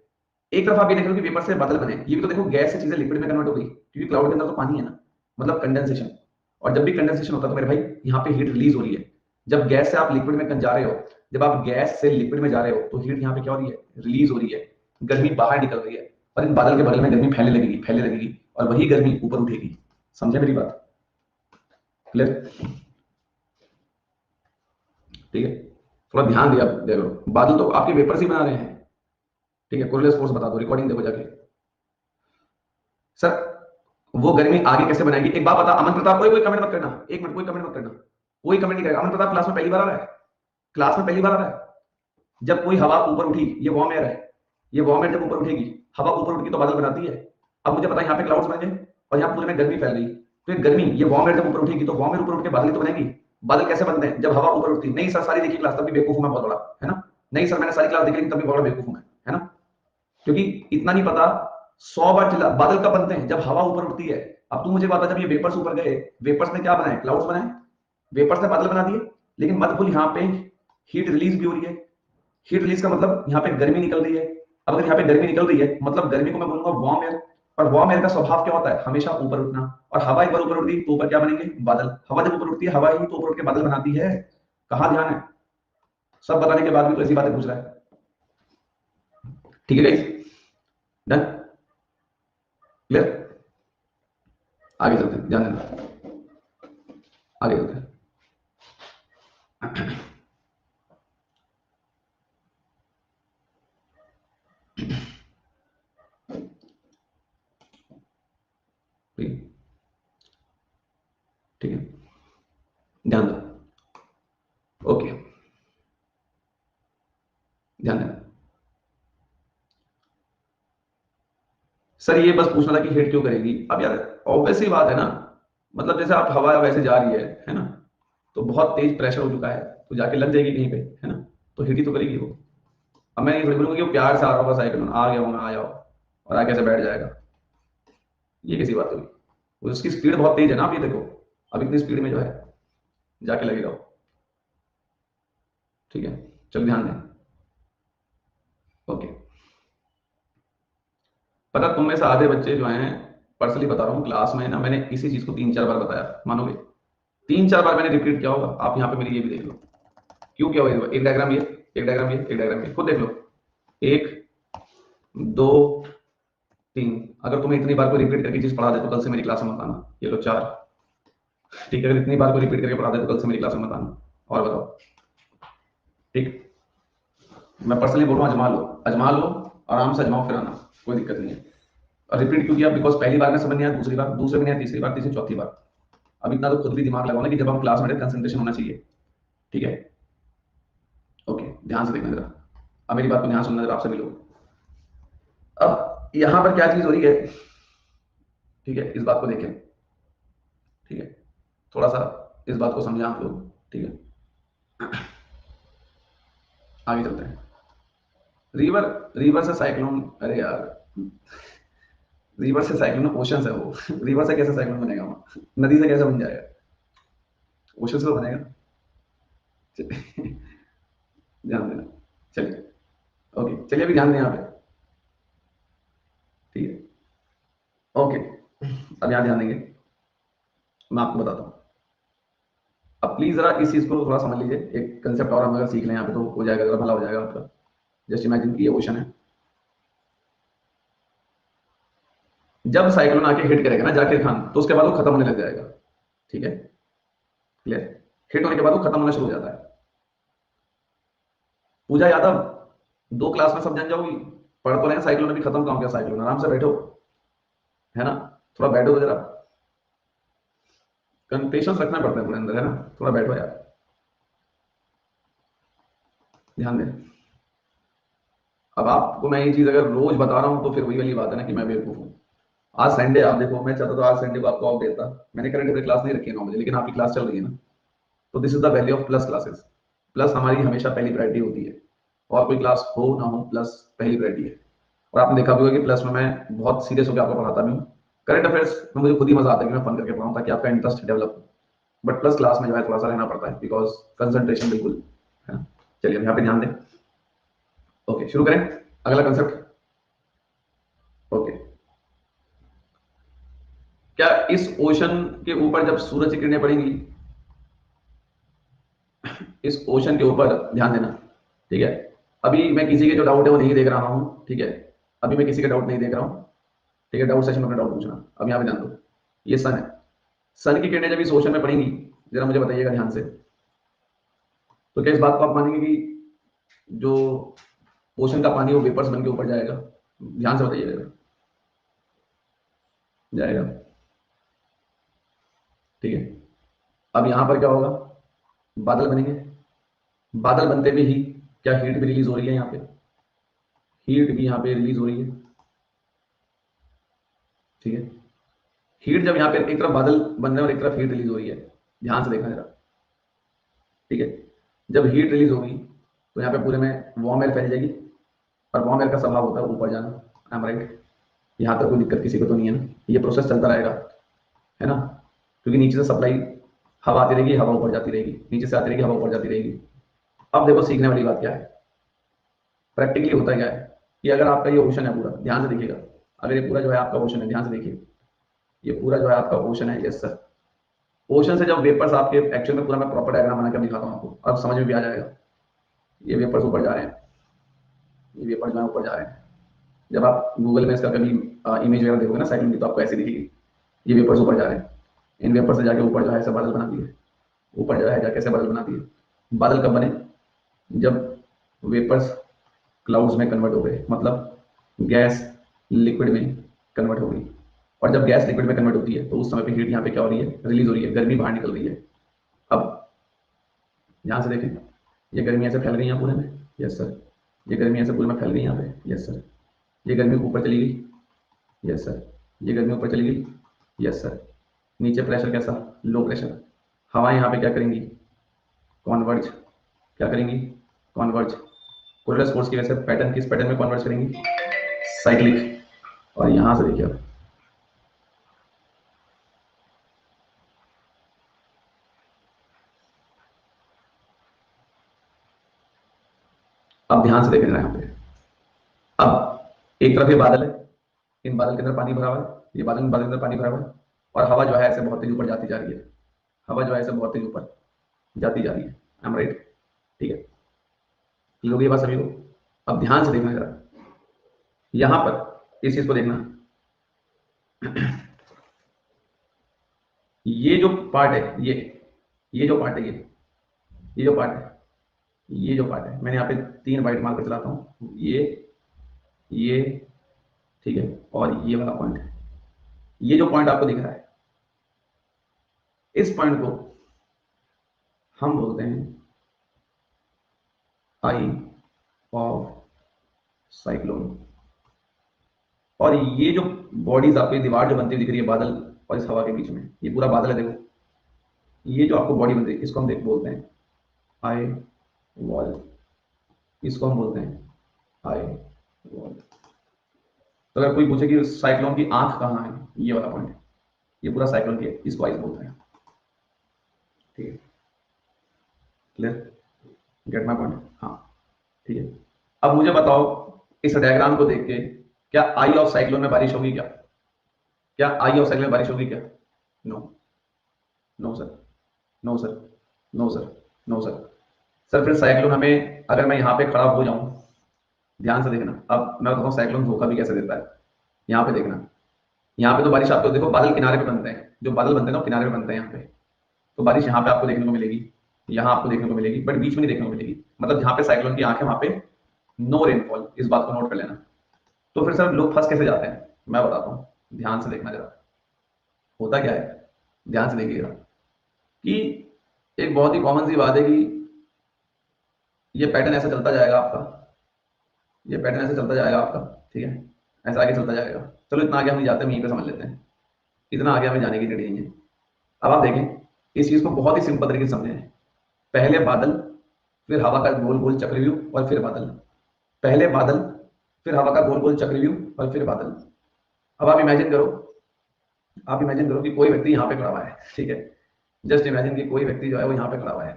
एक तरफ आप ये देख रहे हो कि वेपर से बादल बने, ये भी तो देखो गैस से चीजें लिक्विड में कन्वर्ट हो गई, क्योंकि क्लाउड के अंदर तो पानी है ना, मतलब कंडेंसेशन। और जब भी कंडेंसेशन होता है तो मेरे भाई यहाँ पे हीट रिलीज हो रही है। जब गैस से आप लिक्विड में जा रहे हो, जब आप गैस से लिक्विड में जा रहे हो तो हीट यहाँ पे क्या हो रही है, रिलीज हो रही है, गर्मी बाहर निकल रही है, और इन बादल के बगल में गर्मी फैलने लगेगी, फैलने लगेगी, और वही गर्मी ऊपर उठेगी। समझे मेरी बात? क्लियर? ठीक है, थोड़ा ध्यान दिया देखो, बादल तो आपके वेपर से ही बना रहे हैं, ठीक है। कोरिलेस फोर्स बता दो, रिकॉर्डिंग देखो जाके। सर वो गर्मी आगे कैसे बनाएगी, एक बात बता अमन प्रताप, कोई कोई कमेंट मत करना, एक मिनट, कोई कमेंट मत करना, कोई कमेंट नहीं करेगा। अमन प्रताप क्लास में पहली बार आ रहा है, क्लास में पहली बार आ रहा है। जब कोई हवा ऊपर उठी, ये वार्म एयर है, ये वार्म एयर जब ऊपर उठेगी, हवा ऊपर उठगी तो बादल बनाती है। अब मुझे पता है यहाँ पे क्लाउड्स बन गए और यहाँ पूरे में गर्मी फैल गई, तो ये गर्मी, ये वार्म एयर जब ऊपर उठेगी तो वार्म एयर ऊपर उठ के बादल तो बनेगी। बादल कैसे बनते हैं, जब हवा ऊपर उठती। नहीं सर सारी देखी क्लास, तब भी बेवकूफ हूं मैं बहुत बड़ा, है ना। नहीं सर मैंने सारी क्लास देखी, तब भी बड़ा बेवकूफ हूं मैं, है ना, क्योंकि इतना नहीं पता। 100 बार चिल्ला, बादल कब बनते हैं, जब हवा ऊपर उठती है। अब तू मुझे बता, जब ये वेपर्स ऊपर गए, वेपर्स ने क्या बनाए, क्लाउड्स बनाए, वेपर्स ने बादल बना दिए। लेकिन मत भूल यहाँ पे हीट रिलीज भी हो रही है, हीट रिलीज का मतलब यहाँ पे गर्मी निकल रही है। अब अगर यहाँ पे गर्मी निकल रही है मतलब गर्मी को मैं बोलूंगा वार्म एयर, और वार्म एयर का स्वभाव क्या होता है, हमेशा ऊपर उठना। और हवा एक बार ऊपर उठती तो ऊपर क्या बनेंगे, बादल। हवा जब ऊपर उठती है, हवा ही तो ऊपर उठ के बादल बनाती है। कहाँ ध्यान है? सब बताने के बाद भी तो ऐसी बातें पूछ रहा है, ठीक है गाइस, डन, क्लियर। आगे चलते हैं, ध्यान देना, आगे चलते हैं। ठीक है, ठीक है, ध्यान दो, ओके, ध्यान देना। सर ये बस पूछना था कि हिट क्यों करेगी। अब यार ऑब्वियस सी बात है ना, मतलब जैसे आप हवा वैसे जा रही है ना, तो बहुत तेज प्रेशर हो चुका है, तो जाके लग जाएगी कहीं पे, है ना, तो हिट ही तो करेगी वो। अब मैं ये थोड़ी बोलूंगा कि वो प्यार से आ रहा होगा साइकिल, आ गया हूँ मैं, आ जाओ, और आके ऐसे बैठ जाएगा, ये कैसी बात हुई। उसकी स्पीड बहुत तेज है ना, आप ये देखो, अब इतनी स्पीड में जो है जाके लगेगा वो, ठीक है। चलो ध्यान दें, ओके। पता तुम में से आधे बच्चे जो हैं, पर्सनली बता रहा हूँ, क्लास में ना मैंने इसी चीज को 3-4 बार बताया, मानोगे? 3-4 बार मैंने रिपीट किया होगा। आप यहाँ पे मेरी ये भी देख लो, क्यों क्या होगा। एक डायग्राम ये, एक डायग्राम ये, एक डायग्राम ये, खुद देख लो। 1 2 3। अगर तुम्हें इतनी बार कोई रिपीट करके चीज पढ़ा दे तो कल से मेरी क्लास में मत आना। ये लो 4। ठीक है, अगर इतनी बार कोई रिपीट करके पढ़ा दे तो कल से मेरी क्लास में मत आना। और बताओ, ठीक। मैं पर्सनली बोल रहा हूँ, अजमा लो, आराम से अजमाओ, फिर आना, कोई दिक्कत नहीं है। और रिपीट क्यों किया? बिकॉज पहली बार में समझ नहीं आया, दूसरी बार में नहीं आया, तीसरी बार, चौथी बार। अब इतना तो खुद भी दिमाग लगाओ ना कि जब हम क्लास में कंसंट्रेशन होना चाहिए। ठीक है, ओके, ध्यान से देखना जरा। अब मेरी बात को ध्यान सुनना जरा, आपसे मिलो। अब यहां पर क्या चीज हो रही है, ठीक है, इस बात को देखें। ठीक है, थोड़ा सा इस बात को समझें आप लोग। ठीक है, आगे चलते हैं। रिवर, रिवर से साइक्लोन, अरे यार, रिवर से साइक्लोन ओशन से, वो रिवर से कैसे साइक्लोन बनेगा वहां? नदी से कैसे बन जाएगा? ओशन से तो बनेगा। ध्यान देना। चलिए, ओके, चलिए अभी ध्यान दें यहाँ पे। ठीक है, ओके, अब यहाँ ध्यान देंगे, मैं आपको बताता हूँ। अब प्लीज जरा इस चीज को थोड़ा समझ लीजिए। एक कंसेप्ट और हम अगर सीख लें यहाँ पे तो हो जाएगा, जरा भला हो जाएगा आपका। जस्ट इमेजिन कि ये ओशन है। जब साइक्लोन आके हिट करेगा ना जाकिर खान, तो उसके बाद वो खत्म होने लग जाएगा। ठीक है, क्लियर? हिट होने के बाद वो खत्म होना शुरू हो जाता है। पूजा यादव, 2 क्लास में सब जान जाओगी। पढ़ तो रहे हैं, साइक्लोन अभी खत्म कहाँ हो गया? साइक्लोन, आराम से बैठो, है ना? थोड़ा बैठो तो जरा, पेशेंस रखना पड़ता है अपने अंदर, है ना? थोड़ा बैठो यार, ध्यान दें। अब आपको मैं ये चीज अगर रोज बता रहा हूँ तो फिर वही वाली बात है ना कि मैं बेवकूफ हूँ। आज संडे, आप देखो, मैं चाहता तो आज संडे को आपको ऑफ देता। मैंने करंट अफेयर क्लास नहीं रखी है 9 बजे, लेकिन आपकी क्लास चल रही है ना। तो this is the value of plus classes. Plus हमारी हमेशा पहली प्रायोरिटी होती है, और कोई क्लास हो ना हो, प्लस पहली प्रायोरिटी है। और आपने देखा भी होगा कि प्लस में मैं बहुत सीरियस होकर आपको पढ़ाता भी हूँ। करंट अफेयर्स में मुझे खुद ही मजा आता है कि मैं फन करके पढ़ाऊँ ताकि आपका इंटरेस्ट डेवलप हो। बट प्लस क्लास में जो है थोड़ा सा रहना पड़ता है, बिकॉज कंसंट्रेशन बिल्कुल है। चलिए, हम यहाँ पे ध्यान दें। ओके, शुरू करें अगला कंसेप्ट। ओके, क्या इस ओशन के ऊपर जब सूरज की किरणें पड़ेंगी, इस ओशन के ऊपर ध्यान देना। ठीक है, अभी मैं किसी के जो डाउट है वो नहीं देख रहा हूँ। ठीक है, अभी मैं किसी का डाउट नहीं देख रहा हूँ। ठीक है, डाउट सेशन में अपना डाउट पूछना। अब यहाँ पे ध्यान दो, ये सन है। सन की किरणें जब इस ओशन में पड़ेंगी, जरा मुझे बताइएगा ध्यान से। तो क्या इस बात को आप मानेंगे कि जो ओशन का पानी वो वेपर्स बन के ऊपर जाएगा? ध्यान से बताइएगा, जाएगा? ठीक है, अब यहां पर क्या होगा? बादल बनेंगे। बादल बनते भी ही क्या हीट भी रिलीज हो रही है यहाँ पे? हीट भी यहाँ पे रिलीज हो रही है। ठीक है, हीट जब यहाँ पे एक तरफ बादल बन रहे हैं और एक तरफ हीट रिलीज हो रही है, ध्यान से देखना जरा। ठीक है, जब हीट रिलीज होगी तो यहाँ पे पूरे में वार्म एयर फैल जाएगी, और वार्म एयर का स्वभाव होता है ऊपर जाना। I am right? यहाँ तक कोई दिक्कत किसी को तो नहीं है ना? ये प्रोसेस चलता रहेगा, है ना? क्योंकि नीचे से सप्लाई हवा आती रहेगी, हवा ऊपर जाती रहेगी, नीचे से आती रहेगी, हवा ऊपर जाती रहेगी। अब देखो सीखने वाली बात क्या है, प्रैक्टिकली होता क्या है कि अगर आपका ये ओशन है पूरा, ध्यान से देखिएगा। अगर ये पूरा जो है आपका ओशन है, ध्यान से देखिए, ये पूरा जो है आपका ओशन है। Yes sir. ओशन से जब वेपर्स आपके, एक्चुअल में पूरा मैं प्रॉपर डायग्राम बना के दिखाता हूँ आपको, अब समझ में भी आ जाएगा। ये वेपर्स ऊपर जा रहे हैं, ये वेपर्स जो है ऊपर जा रहे हैं। जब आप गूगल में इसका कभी इमेज वगैरह देखोगे ना साइक्लोन की, तो आपको ऐसे दिखेगी। ये वेपर्स ऊपर जा रहे हैं, इन वेपर से जाके ऊपर जो है ऐसे बादल बना दिए, ऊपर जो है जाके ऐसे बादल बना दिए। बादल कब बने? जब वेपर्स क्लाउड्स में कन्वर्ट हो गए, मतलब गैस लिक्विड में कन्वर्ट हो गई। और जब गैस लिक्विड में कन्वर्ट होती है तो उस समय पे हीट यहाँ पे क्या हो रही है? रिलीज हो रही है, गर्मी बाहर निकल रही है। अब ध्यान से देखें, ये गर्मी ऐसे फैल रही है पूरे में। Yes sir. ये गर्मी ऐसे पूरे में फैल गई यहाँ पे। Yes sir. ये गर्मी ऊपर चली गई। Yes sir. ये गर्मी ऊपर चली गई। Yes sir. नीचे प्रेशर कैसा? Low pressure. हवाएं यहाँ पे क्या करेंगी? कॉन्वर्ज। क्या करेंगी? कॉन्वर्ज। कोरलस फोर्स की वजह से पैटर्न किस पैटर्न में कॉन्वर्ज करेंगी? साइक्लिक। और यहां से देखिए, अब ध्यान से देखना यहाँ पे। अब एक तरफ ये बादल है, इन बादल के अंदर पानी भरा हुआ है, ये बादल, बादल के अंदर पानी भरा हुआ है, और हवा जो है ऐसे बहुत तेज ऊपर जाती जा रही है। हवा जो है ऐसे बहुत तेज ऊपर जाती जा रही है। I am right? ठीक है, क्लियर हो गई बात सभी को? अब ध्यान से देखना जरा, यहां पर इस चीज को देखना, ये जो पार्ट है, ये जो पार्ट है, ये जो पार्ट है, ये जो पार्ट है, मैंने यहाँ पे 3 वाइट मार्कर चलाता हूँ, ये ठीक है, और ये वाला पॉइंट है। ये जो पॉइंट आपको दिख रहा है, इस पॉइंट को हम बोलते हैं आई ऑफ साइक्लोन। और ये जो बॉडीज आपको दीवार जो बनती हुई दिख रही है बादल और इस हवा के बीच में, ये पूरा बादल है देखो, ये जो आपको बॉडी बनती है इसको हम बोलते हैं आई वॉल, इसको हम बोलते हैं आई वॉल। तो अगर कोई पूछे कि साइक्लोन की आंख कहाँ है, ये वाला पॉइंट, ये पूरा साइक्लोन की है, इसको आइस बोलते हैं। ठीक है, क्लियर? Gate my point? हाँ, ठीक है। अब मुझे बताओ इस डायग्राम को देख के, क्या आई ऑफ साइक्लोन में बारिश होगी? क्या आई ऑफ साइक्लोन में बारिश होगी? क्या? No, no sir, no sir, no sir, no sir. Sir फिर साइक्लोन हमें, अगर मैं यहाँ पे खड़ा हो जाऊं, ध्यान से देखना, अब मैं बताऊँ साइक्लोन धोखा भी कैसे देता है। यहाँ पे देखना, यहाँ पे तो बारिश आपको देखो बादल किनारे पे बनते हैं, जो बादल बनते हैं ना किनारे पे बनते हैं यहाँ पे, तो बारिश यहाँ पे आपको देखने को मिलेगी, यहाँ आपको देखने को मिलेगी, बट बीच में नहीं देखने को मिलेगी। मतलब जहाँ पे साइक्लोन की आंख है वहां पे नो रेनफॉल, इस बात को नोट कर लेना। तो फिर सर लोग फंस कैसे जाते हैं, मैं बताता हूँ, ध्यान से देखना जरा। होता क्या है, ध्यान से देखिएगा, कि एक बहुत ही कॉमन सी बात है कि ये पैटर्न ऐसा चलता जाएगा आपका, ये पैटर्न ऐसे चलता जाएगा आपका, ठीक है, ऐसा आगे चलता जाएगा। चलो इतना आगे हम नहीं जाते, हम यहीं पे समझ लेते हैं, इतना आगे हमें जाने की नीड नहीं है। अब आप देखें, इस चीज को बहुत ही सिंपल तरीके से समझें। पहले बादल, फिर हवा का गोल गोल चक्रव्यूह, और फिर बादल। पहले बादल, फिर हवा का गोल गोल चक्रव्यूह, और फिर बादल। अब आप इमेजिन करो कि कोई व्यक्ति यहाँ पे खड़ा हुआ है, ठीक है, जस्ट इमेजिन कि कोई व्यक्ति जो है वो यहाँ पे खड़ा हुआ है,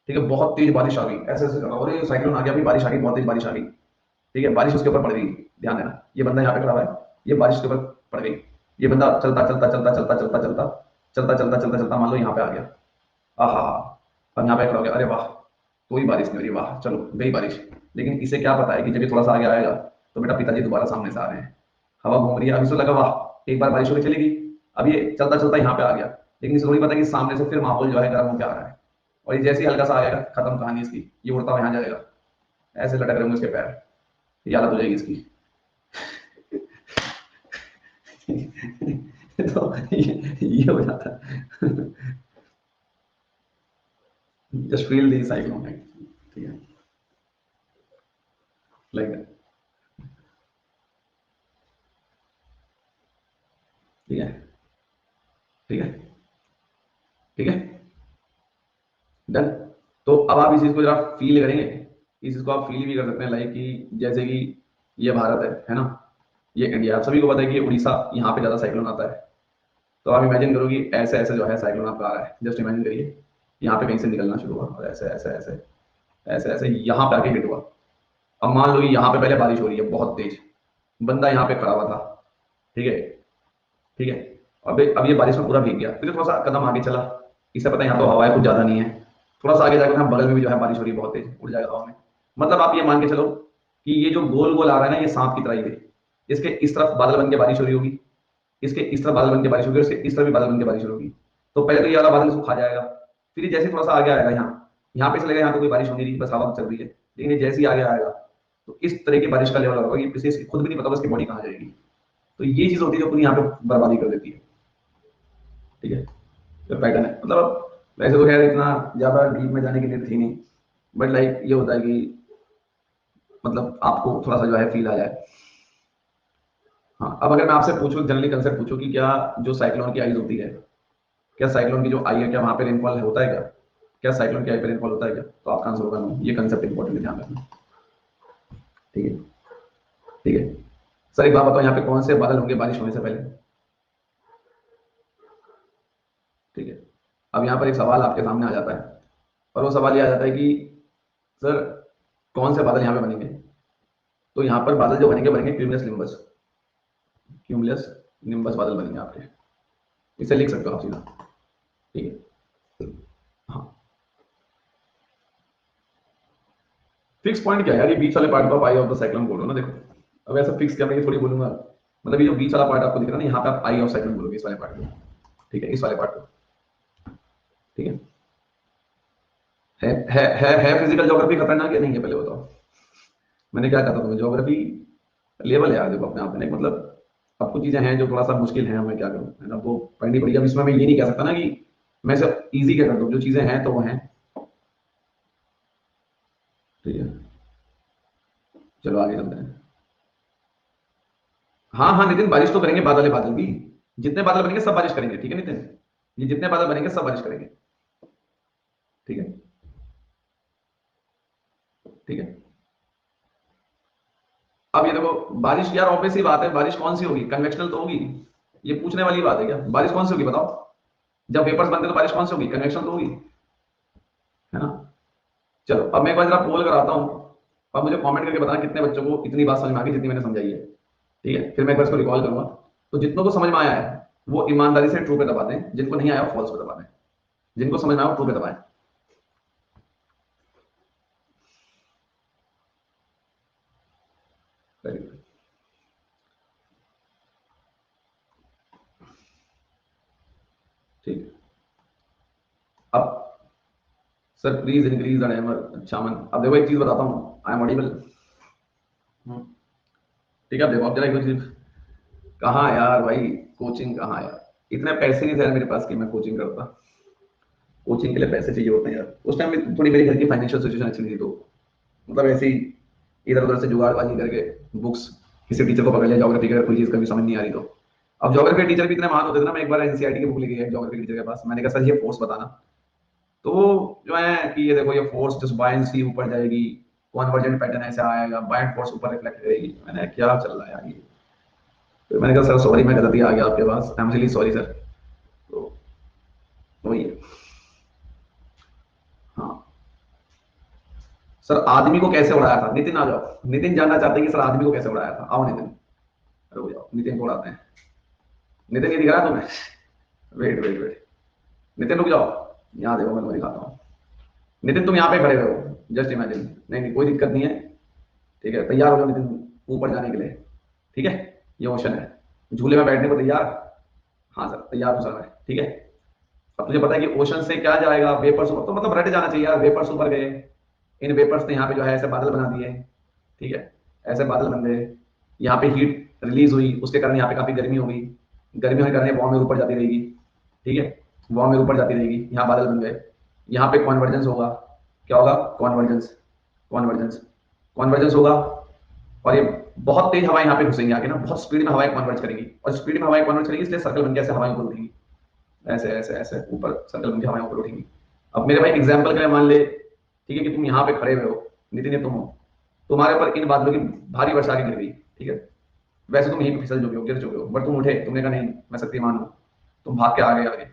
ठीक है, बहुत तेज बारिश आ गई, ऐसे ऐसे और ये साइक्लोन आ गया, अभी बारिश आ गई, बहुत तेज बारिश आ गई, ठीक है, बारिश उसके ऊपर पड़ गई। ध्यान देना, ये बंदा यहाँ पे खड़ा हुआ है, ये बारिश उसके ऊपर पड़ गई, ये बंदा चलता चलता चलता चलता चलता चलता चलता चलता चलता चलता मान लो यहाँ पे आ गया, आहा, अब यहाँ पे खड़ा हो गया, अरे वाह कोई बारिश नहीं हो रही, वाह चलो गई बारिश। लेकिन इसे क्या पता है कि जब ये थोड़ा सा आगे आएगा तो बेटा पिताजी दोबारा सामने से आ रहे हैं, हवा घूम रही है, अभी तो लगा वाह एक बार बारिश होकर चलेगी, अब ये चलता चलता यहाँ पे आ गया, लेकिन इसे थोड़ी पता कि सामने से फिर माहौल जो है गर्म होकर आ रहा है, और ये जैसे ही हल्का सा आएगा खत्म कहानी इसकी, ये उड़ता हुआ यहाँ जाएगा, ऐसे लटक रहे होंगे इसके पैर, ये हालत हो जाएगी इसकी। तो ये हो जाता है। जस्ट फील दी साइक्लोन, ठीक है, लाइक दैट, ठीक है, ठीक है, ठीक है, डन। तो अब आप इस चीज को जरा फील करेंगे, इस चीज को आप फील भी कर सकते हैं, लाइक कि जैसे कि ये भारत है ना, ये इंडिया, आप सभी को पता है कि उड़ीसा यहाँ पे ज्यादा साइक्लोन आता है। तो आप इमेजिन करो कि ऐसे ऐसे जो है साइक्लोन आपका आ रहा है, जस्ट इमेजिन करिए यहाँ पे कहीं से निकलना शुरू हुआ और ऐसे ऐसे ऐसे ऐसे ऐसे यहाँ पे आके हिट हुआ। अब मान लो कि यहाँ पे पहले बारिश हो रही है बहुत तेज, बंदा यहाँ पे खड़ा हुआ था, ठीक है, ठीक है, अब ये बारिश में पूरा भीग गया, फिर थोड़ा सा कदम आगे चला, इसे पता है यहाँ तो हवा है कुछ ज्यादा नहीं है, थोड़ा सा आगे जाकर यहाँ बगल में भी जो है बारिश हो रही है बहुत तेज, उड़ जाएगा हवा में। मतलब आप ये मान के चलो कि ये जो गोल गोल आ रहा है ना, ये सांप की तरह ही है, इसके इस तरफ बादल बन के बारिश हो रही होगी, इसके इस तरफ बादल बन के बारिश होगी, इसके इस तरफ भी बादल बन के बारिश होगी। तो पहले तो ये वाला बादल इसको खा जाएगा, फिर ये जैसे थोड़ा सा आगे आएगा यहाँ पे चलेगा, यहाँ तो कोई बारिश हो नहीं रही, बस हवा चल रही है, लेकिन ये जैसे ही आगे आएगा तो इस तरह की बारिश का लेवल होगा कि इसे खुद भी नहीं पता उसकी बॉडी कहाँ जाएगी। तो ये चीज होती है जो पूरी यहाँ पे बर्बादी कर देती है, ठीक है, तो पैटर्न है। मतलब वैसे तो खैर इतना ज्यादा डीप में जाने की नीड थी नहीं, बट लाइक ये होता है कि मतलब आपको थोड़ा सा जो है फील आ जाए। हाँ, अब अगर मैं आपसे पूछूं जनरली कंसेप्ट पूछूं कि क्या जो साइक्लोन की आइज होती है, क्या साइक्लोन की जो आई है क्या वहां पे रेनफॉल होता है? क्या साइक्लोन की आई पे रेनफॉल होता है क्या? तो आपका आंसर होगा नो। ये कंसेप्ट इंपॉर्टेंट है, ध्यान रखना, ठीक है, ठीक है। सर एक बात बताओ, यहाँ पे कौन से बादल होंगे बारिश होने से पहले? ठीक है, अब यहाँ पर एक सवाल आपके सामने आ जाता है, और वो सवाल ये आ जाता है कि सर कौन से बादल यहाँ पे बनेंगे? तो यहाँ पर बादल जो बनेंगे बनेंगे क्यूमुलस निम्बस, क्यूमुलस निम्बस बादल बनेंगे आपके, इसे लिख सकते हो आप सीधा, ठीक है। फिक्स पॉइंट क्या है यार, ये बीच वाले पार्ट को आप आई ऑफ द साइक्लोन बोलो ना। देखो अब ऐसा फिक्स क्या मैं ये थोड़ी बोलूंगा, मतलब ये जो बीच वाला पार्ट आपको दिख रहा है ना, यहाँ पे आप आई ऑफ साइक्लोन बोलोगे इस वाले पार्ट को, ठीक है, इस वाले पार्ट को, ठीक है। है फिजिकल ज्योग्राफी खतरनाक या नहीं है, पहले बताओ। मैंने क्या कहा था तुम्हें, ज्योग्राफी लेवल है यार, देखो अपने आप में मतलब अब कुछ चीजें हैं जो थोड़ा सा मुश्किल है, मैं क्या करूं, है ना, वो पढ़नी पड़ेगी। अब इसमें मैं ये नहीं कह सकता ना कि मैं सब इजी क्या कर दूं, जो चीजें हैं तो वो हैं, ठीक है। चलो आगे चलते हैं। हाँ हाँ नितिन, बारिश तो करेंगे, बादल है, बादल भी, जितने बादल बनेंगे सब बारिश करेंगे, ठीक है नितिन, ये जितने बादल बनेंगे सब बारिश करेंगे, ठीक है, ठीक है। अब ये देखो बारिश यार ऑब्वियस ही बात है, बारिश कौन सी होगी, कन्वेक्शनल तो होगी, ये पूछने वाली बात है क्या, बारिश कौन सी होगी बताओ, जब वेपर्स बनते हैं तो बारिश कौन सी होगी, कन्वेक्शनल तो होगी, है ना। चलो अब मैं एक बार जरा पोल कराता हूँ, अब मुझे कमेंट करके बताना कितने बच्चों को इतनी बात समझ में आ गई जितनी मैंने समझाई है, ठीक है। फिर मैं एक बार इसको रिकॉल करूंगा, तो जितनों को समझ में आया है वो ईमानदारी से ट्रू पे दबा दें, जिनको नहीं आया फॉल्स पे दबा दें, जिनको समझ में आया ट्रू पे दबाएं। वेरी गुड, ठीक है। अब sir please increase the timer, अच्छा मन, अब देखो एक चीज बताता हूँ, आई एम ऑडिबल, ठीक है। अब देखो अब जरा एक चीज, कहाँ यार भाई, कोचिंग कहाँ यार, इतने पैसे नहीं थे यार मेरे पास कि मैं कोचिंग करता, कोचिंग के लिए पैसे चाहिए होते हैं यार, उस टाइम में थोड़ी मेरी घर की फाइनेंशियल सिचुएशन अच्छी नहीं थी, तो मतलब ऐसे ही इधर उधर से जुगाड़बाजी करके बुक्स, किसी टीचर को पकड़ लिया ज्योग्राफी का, कोई चीज कभी समझ नहीं आ रही तो, अब ज्योग्राफी टीचर भी इतने महान होते थे ना, मैं एक बार एनसीईआरटी की बुक लेके गया ज्योग्राफी टीचर के पास, मैंने कहा सर ये फोर्स बताना, तो वो जो है कि ये देखो ये फोर्स जस्ट बायंसी ऊपर जाएगी, कन्वर्जेंट पैटर्न ऐसे आएगा, बायंट फोर्स ऊपर रिफ्लेक्ट करेगी, मैंने क्या चल रहा है यार ये, तो मैंने कहा सर सॉरी मैं गलती आ गया आपके पास, I am really sorry sir, तो वही है। हाँ सर आदमी को कैसे उड़ाया था, नितिन आ जाओ, नितिन जानना चाहते हैं कि सर आदमी को कैसे उड़ाया था, आओ नितिन, रुक जाओ नितिन को उड़ाते हैं, नितिन ये दिख रहा है तुम्हें, वेट वेट वेट, नितिन रुक जाओ, यहाँ देखो मैं तुम्हें दिखाता हूँ, नितिन तुम यहाँ पे खड़े हुए हो, जस्ट इमेजिन, नहीं नहीं कोई दिक्कत नहीं है, ठीक है, तैयार हो जाओ नितिन ऊपर जाने के लिए, ठीक है, ये ओशन है, झूले में बैठने को तैयार, हाँ सर तैयार हूँ सर मैं, ठीक है। अब तुझे पता है कि ओशन से क्या जाएगा, वेपर्स ऊपर, तो मतलब रट जाना चाहिए यार, वेपर्स ऊपर गए, इन वेपर्स ने यहाँ पे जो है ऐसे बादल बना दिए, ठीक है, ऐसे बादल बन गए, यहाँ पे हीट रिलीज हुई, उसके कारण यहाँ पे काफी गर्मी हो गई, गर्मी होने के कारण वार्म ऊपर जाती रहेगी, ठीक है, वार्म ऊपर जाती रहेगी, यहाँ बादल बन गए, यहाँ पे कॉन्वर्जेंस होगा, क्या होगा, कॉन्वर्जेंस, कॉन्वर्जेंस, कॉन्वर्जेंस होगा, और ये बहुत तेज हवाएं यहाँ पे घुसेंगी आगे ना, बहुत स्पीड में हवाएं कन्वर्ज करेंगी, और स्पीड में हवाएं कन्वर्ज करेंगी इसलिए सर्कल बन के ऐसे हवाएं ऊपर उठेंगी, ऐसे ऐसे ऐसे ऊपर सर्कल बन के हवाएं ऊपर उठेंगी। अब मेरे भाई एग्जाम्पल के लिए मान ले, ठीक है, कि तुम यहाँ पे खड़े हुए हो, नितिन ये तुम हो, तुम्हारे ऊपर इन बादलों की भारी वर्षा गिर गई, ठीक है, वैसे तुम यहीं पे फिसल चुके हो, गिर चुके हो, बट तुम उठे, तुमने कहा नहीं मैं शक्तिमान हूँ, तुम भाग के आगे आगे,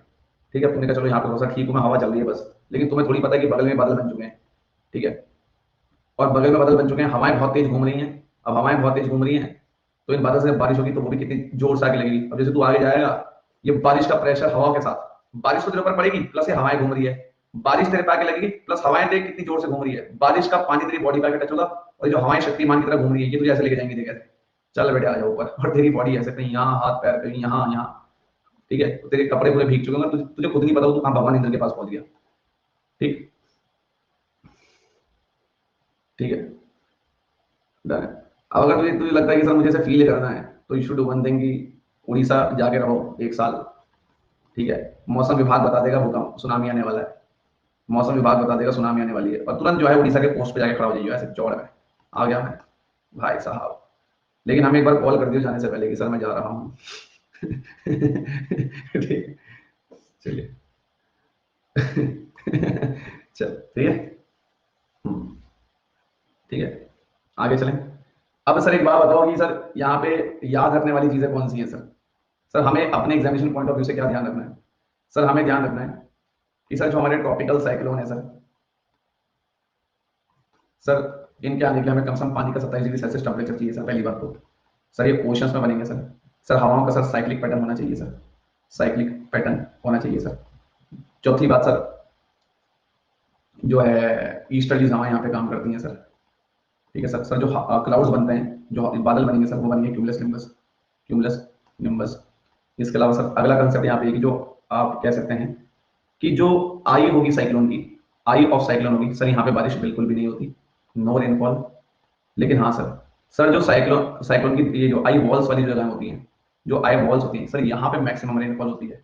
ठीक है, तुमने कहा चलो यहाँ पे थोड़ा सा ठीक हूँ मैं, हवा चल रही है बस, लेकिन तुम्हें थोड़ी पता है कि बगल में बादल बन चुके हैं, ठीक है, और बगल में बादल बन चुके हैं, हवाएं बहुत तेज घूम रही हैं, अब हवाएं बहुत तेज घूम रही हैं, तो इन बादल से जब बारिश होगी तो वो भी कितनी जोर से आगे लगेगी, अब जैसे तू आगे जाएगा, ये बारिश का प्रेशर हवा के साथ, बारिश तो तेरे ऊपर पड़ेगी प्लस ये हवाएं घूम रही है, बारिश तेरे पे आके लगेगी प्लस हवाएं देख कितनी जोर से घूम रही है, बारिश का पानी तेरी बॉडी पे आके टच होगा, और ये जो हवाएं शक्तिमान की तरह घूम रही है ये तुझे ऐसे लेके जाएंगी, देख ऐसे चल बेटे आ जाओ ऊपर, और तेरी बॉडी ऐसे कहीं यहाँ हाथ पैर कहीं यहाँ यहाँ, ठीक है, तो तेरे कपड़े पूरे भीग चुके होंगे, तुझे तुझे खुद नहीं पता तू कहाँ भगवान इंद्र के पास पहुंच गया, ठीक, ठीक है, डन है। अब अगर तुझे तुझे लगता है कि सर मुझे ऐसे फील करना है, तो you should do one thing कि उड़ीसा जाके रहो एक साल, ठीक है, मौसम विभाग बता देगा भूकंप सुनामी आने वाला है, मौसम विभाग बता देगा सुनामी आने वाली है, और तुरंत जो है उड़ीसा के पोस्ट पे जाके खड़ा हो जाइए ऐसे चौड़ में, आ गया मैं भाई साहब, लेकिन हमें एक बार कॉल कर दियो जाने से पहले कि सर मैं जा रहा हूँ ठीक, चलिए चल ठीक है, हम्म, ठीक है, आगे चलें। अब सर एक बात बताओ कि सर यहाँ पे याद रखने वाली चीजें कौन सी हैं सर, सर हमें अपने एग्जामिनेशन पॉइंट ऑफ व्यू से क्या ध्यान रखना है, सर हमें ध्यान रखना है कि सर जो हमारे ट्रॉपिकल साइक्लोन है सर इनके आने के लिए हमें कम से कम पानी का 27 डिग्री सेल्सियस टेम्परेचर चाहिए सर, पहली बात तो, सर ये ओशंस में बनेंगे सर, सर हवाओं का सर साइक्लिक पैटर्न होना चाहिए सर, साइक्लिक पैटर्न होना चाहिए सर, चौथी बात सर जो है ईस्टर्लीज हवाएं यहाँ पे काम करती हैं सर, ठीक है सर। सर जो क्लाउड्स बनते हैं, जो बादल बनेंगे सर, वो बनेंगे क्यूमुलस निम्बस, क्यूमुलस निम्बस। इसके अलावा सर अगला कंसेप्ट यहाँ पे है कि जो आप कह सकते हैं कि जो आई होगी साइक्लोन की, आई ऑफ साइक्लोन होगी सर, यहाँ पे बारिश बिल्कुल भी नहीं होती, नो रेनफॉल। लेकिन हाँ सर, सर जो साइक्लोन साइक्लोन की ये जो आई वॉल्स वाली जगह होती हैं, जो आई वॉल्स होती हैं सर, यहाँ पे मैक्सिमम रेनफॉल होती है,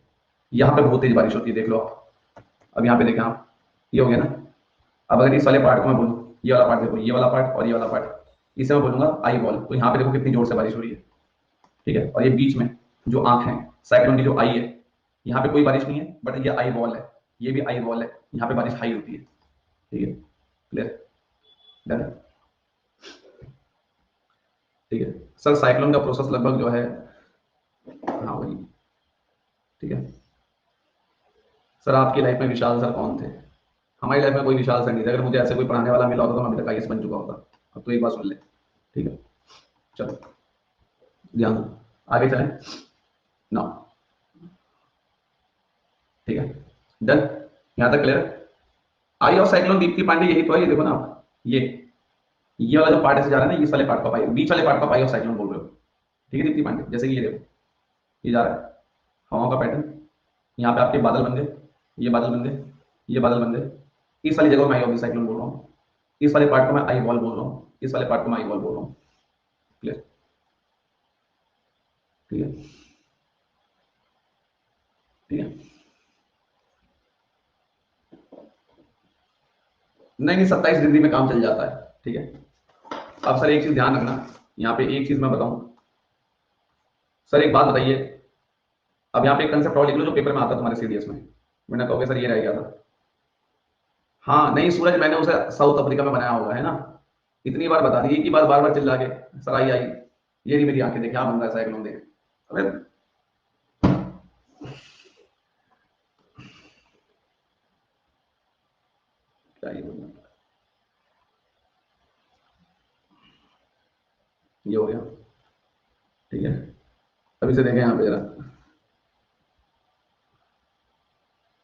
यहाँ पे बहुत तेज बारिश होती है, देख लो आप। अब यहाँ पे देखें आप, ये हो गया ना। अब अगर इस वाले पार्ट को मैं बोलूँ, ये वाला पार्ट देखो, ये वाला पार्ट और ये वाला पार्ट, इसे मैं बोलूंगा आई वॉल, तो यहाँ पे देखो कितनी जोर से बारिश हो रही है। ठीक है, और ये बीच में जो आंख है साइक्लोन की, जो आई है, यहाँ पे कोई बारिश नहीं है, बट ये आई वॉल है, ये भी आई वॉल है, यहाँ पे बारिश हाई होती है। ठीक है, क्लियर, डन। ठीक है सर, साइक्लोन का प्रोसेस लगभग जो है, हाँ वही। ठीक है सर, आपकी लाइफ में विशाल सर कौन थे? हमारी लाइफ में कोई विशाल सर नहीं थे। अगर मुझे ऐसे कोई पढ़ाने वाला मिला होता तो मैं अभी तक आईएएस बन चुका होता। अब तो एक बात सुन ले, ठीक है, चलो ध्यान दो, आगे चलें ना। ठीक है, डन, यहाँ तक क्लियर। आई और साइक्लोन दीप्ति पांडे यही तो है, ये देखो ना आप, ये वाला जो पार्ट ऐसे जा रहा है ना, इस वाले पार्ट का पाई, बीच वाले पार्ट का पाई और साइक्लोन बोल रहे हो। ठीक है दीप्ति पांडे, जैसे कि ये देखो, ये जा रहा है हवाओं का पैटर्न, यहाँ पे आपके बादल बन गए, ये बादल बन गए, ये बादल बन गए, इस वाली जगह मैं आई साइक्लोन बोल रहा हूँ, इस वाले पार्ट को मैं आई वॉल बोल रहा हूँ, इस वाले पार्ट को मैं आई वॉल बोल रहा हूँ। क्लियर, ठीक है, ठीक है। नहीं नहीं, 27 डिग्री में काम चल जाता है। ठीक है, अब सर एक चीज ध्यान रखना, यहाँ पे एक चीज मैं बताऊं सर, एक बात बताइए। अब यहाँ पे एक कंसेप्ट और लिख लो जो पेपर में आता है तुम्हारे सीडीएस में, मैंने कहोगे सर ये रह गया था। हाँ नहीं सूरज, मैंने उसे साउथ अफ्रीका में बनाया होगा, है ना। इतनी बार बता दी, एक ही बार बार बार चिल्ला के, सर आई आई, ये नहीं मेरी आंखें देख क्या बन रहा है साइक्लोन देख। अरे क्या ये बोलना, ये हो गया। ठीक है, अभी से देखें यहाँ पे जरा,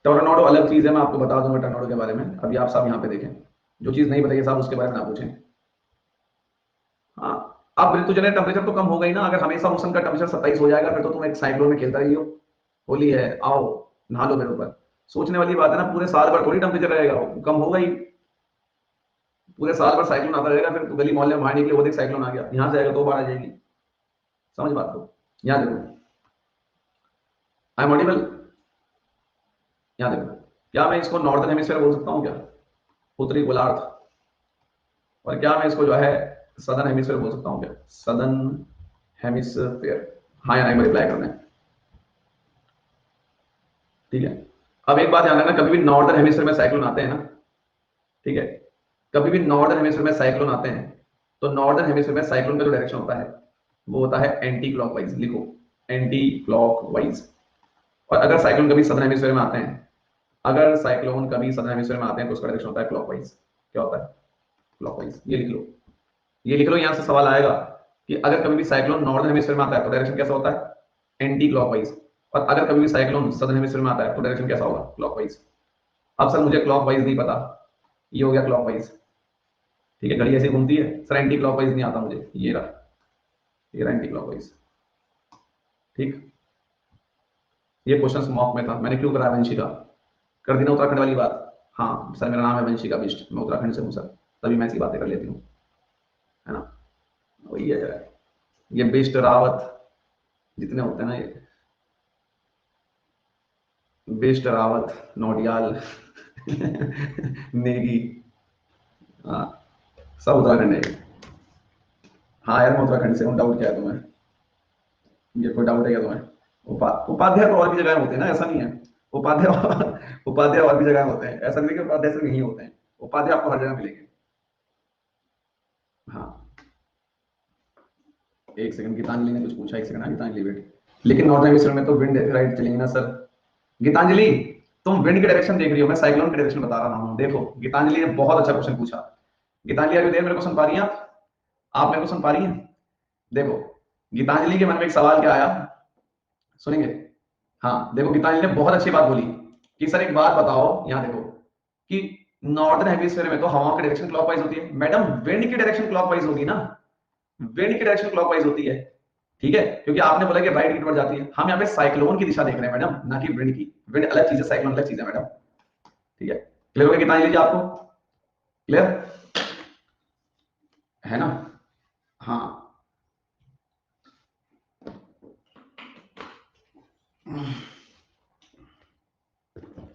टोरनाडो अलग चीज है, मैं आपको बता दूंगा टोरनाडो के बारे में। अभी आप सब यहाँ पे देखें, जो चीज नहीं बताइए साहब उसके बारे में ना पूछें। हाँ, अब ऋतु जनित टेम्परेचर तो कम हो गई ना, अगर हमेशा मौसम का टेम्परेचर 27 हो जाएगा फिर तो तुम एक साइक्लोन में खेलता रही हो। होली है, आओ नहा लो मेरे ऊपर। सोचने वाली बात है ना, पूरे साल भर थोड़ी टेम्परेचर रहेगा, वो कम होगा ही। पूरे साल भर साइक्लोन आता रहेगा, फिर तो गली मोहल्ले में बाहर निकले वो देख साइक्लोन आ गया, यहाँ से आएगा तो बाहर आ जाएगी। समझ बात को, यहाँ देखो, आई एम ऑडिबल, यहाँ देखो, क्या मैं इसको नॉर्दर्न हेमिस्फीयर बोल सकता हूँ क्या, उत्तरी गोलार्ध, और क्या मैं इसको जो है सदर्न हेमिस्फीयर बोल सकता हूँ क्या, सदर्न हेमिस्फीयर। हाँ या नहीं में रिप्लाई करना है। ठीक है, अब एक बात ध्यान रखना, कभी भी नॉर्दर्न हेमिस्फीयर में साइक्लोन आते हैं ना, ठीक है, कभी भी नॉर्दर्न हेमिस्फीयर में साइक्लोन आते हैं, तो नॉर्दर्न हेमिस्फीयर में साइक्लोन का जो डायरेक्शन होता है वो होता है एंटी क्लॉकवाइज, लिखो एंटी क्लॉकवाइज। और अगर साइक्लोन कभी सदर्न हेमिस्फीयर में आते हैं, अगर साइक्लोन कभी सदर्न हेमिस्फीयर में आते हैं तो उसका डायरेक्शन होता है क्लॉकवाइज। क्या होता है, क्लॉकवाइज, ये लिख लो, ये लिख लो, यहां से सवाल आएगा कि अगर कभी भी साइक्लोन नॉर्दर्न हेमिस्फीयर में आता है तो डायरेक्शन कैसा होता है, एंटी क्लॉकवाइज। और अगर कभी भी साइक्लोन सदर्न हेमिस्फीयर में आता है तो डायरेक्शन कैसा होगा, क्लॉकवाइज। अब सर मुझे क्लॉकवाइज नहीं पता, ये हो गया क्लॉकवाइज। ठीक है, घड़ी ऐसे घूमती है सर, एंटी क्लॉकवाइज नहीं आता मुझे, ये रहा एंटी क्लॉकवाइज। ठीक, ये क्वेश्चन मॉक में था, मैंने क्यों कराया वंशिका, कर दी ना उत्तराखंड वाली बात। हाँ सर, मेरा नाम है वंशिका बिष्ट, मैं उत्तराखंड से हूँ सर, तभी मैं ऐसी बातें कर लेती हूँ, है ना। वही है जरा, ये बिष्ट रावत जितने होते हैं ना, ये बिष्ट रावत नोटियाल नेगी, हाँ सब उत्तराखंड है ये। हाँ यार मैं उत्तराखंड से हूँ, डाउट क्या है तुम्हें, ये कोई डाउट है क्या तुम्हें? उपाध्याय तो और भी जगह होते हैं ना, ऐसा नहीं है। उपाध्याय उपाध्याय और भी जगह होते हैं, ऐसा नहीं कि उपाध्याय सिर्फ यही होते हैं, उपाध्याय आपको हर जगह मिलेंगे। हाँ, एक सेकंड, गीतांजलि ने कुछ पूछा, एक सेकंड, गीतांजलि वेट। लेकिन नॉर्दर्न हेमिस्फीयर में तो विंड राइट चलेंगे ना सर। गीतांजलि, तुम विंड की डायरेक्शन देख रही हो, मैं साइक्लोन की डायरेक्शन बता रहा हूँ। देखो गीतांजलि ने बहुत अच्छा क्वेश्चन पूछा। गीतांजलि अभी देर मेरे को सुन पा रही हैं आप मेरे को सुन पा रही हैं? देखो गीतांजलि के मन में एक सवाल क्या आया, सुनेंगे? हाँ देखो, गीतांजलि ने बहुत अच्छी बात बोली कि सर एक बात बताओ, यहाँ देखो कि नॉर्दर्न हेमिस्फीयर में तो हवाओं की डायरेक्शन क्लॉकवाइज होती है मैडम, विंड की डायरेक्शन क्लॉकवाइज होगी ना, विंड की डायरेक्शन क्लॉकवाइज होती है, ठीक है, क्योंकि आपने बोला कि राइट की तरफ जाती है, हम यहाँ पे साइक्लोन की दिशा देख रहे हैं मैडम, ना कि विंड की। विंड अलग चीज है, साइक्लोन अलग चीज है मैडम, ठीक है। क्लियर हो गया कितना लीजिए आपको, क्लियर है ना? हाँ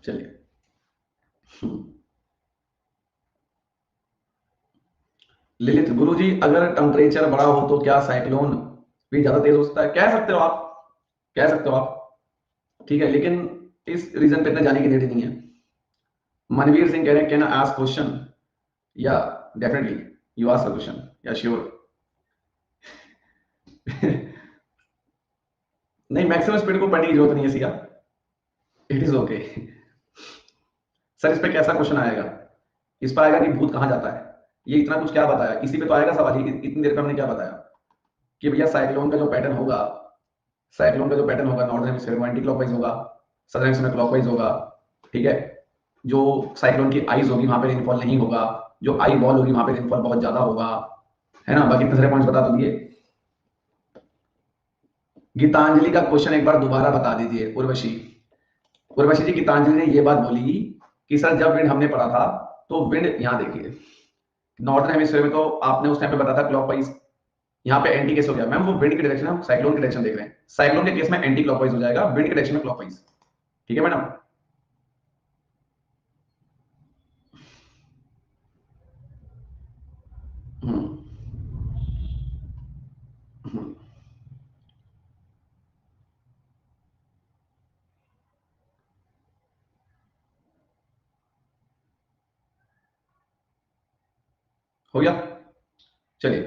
चलिए। ललित गुरु जी, अगर टेम्परेचर बड़ा हो तो क्या साइक्लोन भी ज्यादा तेज हो सकता है? कह सकते हो आप, कह सकते हो आप, ठीक है, लेकिन इस रीजन पे इतना जाने की नीड नहीं है। मनवीर सिंह कह रहे हैं कैन आई आस्क क्वेश्चन? या definitely you ask a question, या श्योर। नहीं, मैक्सिमम स्पीड को पढ़ने की जरूरत नहीं है Siya, it is okay. Sir इस पे कैसा क्वेश्चन आएगा? इस पर आएगा कि भूत कहाँ जाता है, ये इतना कुछ क्या बताया, इसी पे तो आएगा सवाल ही, इतनी देर में हमने क्या बताया कि भैया साइक्लोन का जो पैटर्न होगा, साइक्लोन का जो पैटर्न होगा नॉर्दर्न हेमिस्फीयर में एंटी क्लॉकवाइज होगा, सदर्न हेमिस्फीयर में क्लॉकवाइज होगा, ठीक है। जो साइक्लोन की आईज होगी वहां पे रेनफॉल नहीं होगा, जो आई बॉल होगी वहां पे रेनफॉल बहुत ज्यादा होगा, है ना। बाकी इतने सारे पॉइंट्स बता तो दिए। गीतांजलि का क्वेश्चन एक बार दोबारा बता दीजिए उर्वशी। उर्वशी जी, गीतांजलि ने ये बात बोली कि सर जब विंड हमने पढ़ा था तो विंड यहाँ देखिए, नॉर्दर्न हेमिस्फीयर में तो आपने उस टाइम पे बताया था क्लॉकवाइज, यहाँ पे एंटी केस हो गया मैम, वो विंड की डायरेक्शन, हम साइक्लोन की डायरेक्शन देख रहे हैं, साइक्लोन के केस में एंटी क्लॉकवाइज हो जाएगा, विंड की डायरेक्शन में क्लॉकवाइज, ठीक है मैडम। हम्म, हम्म, हो गया। चलिए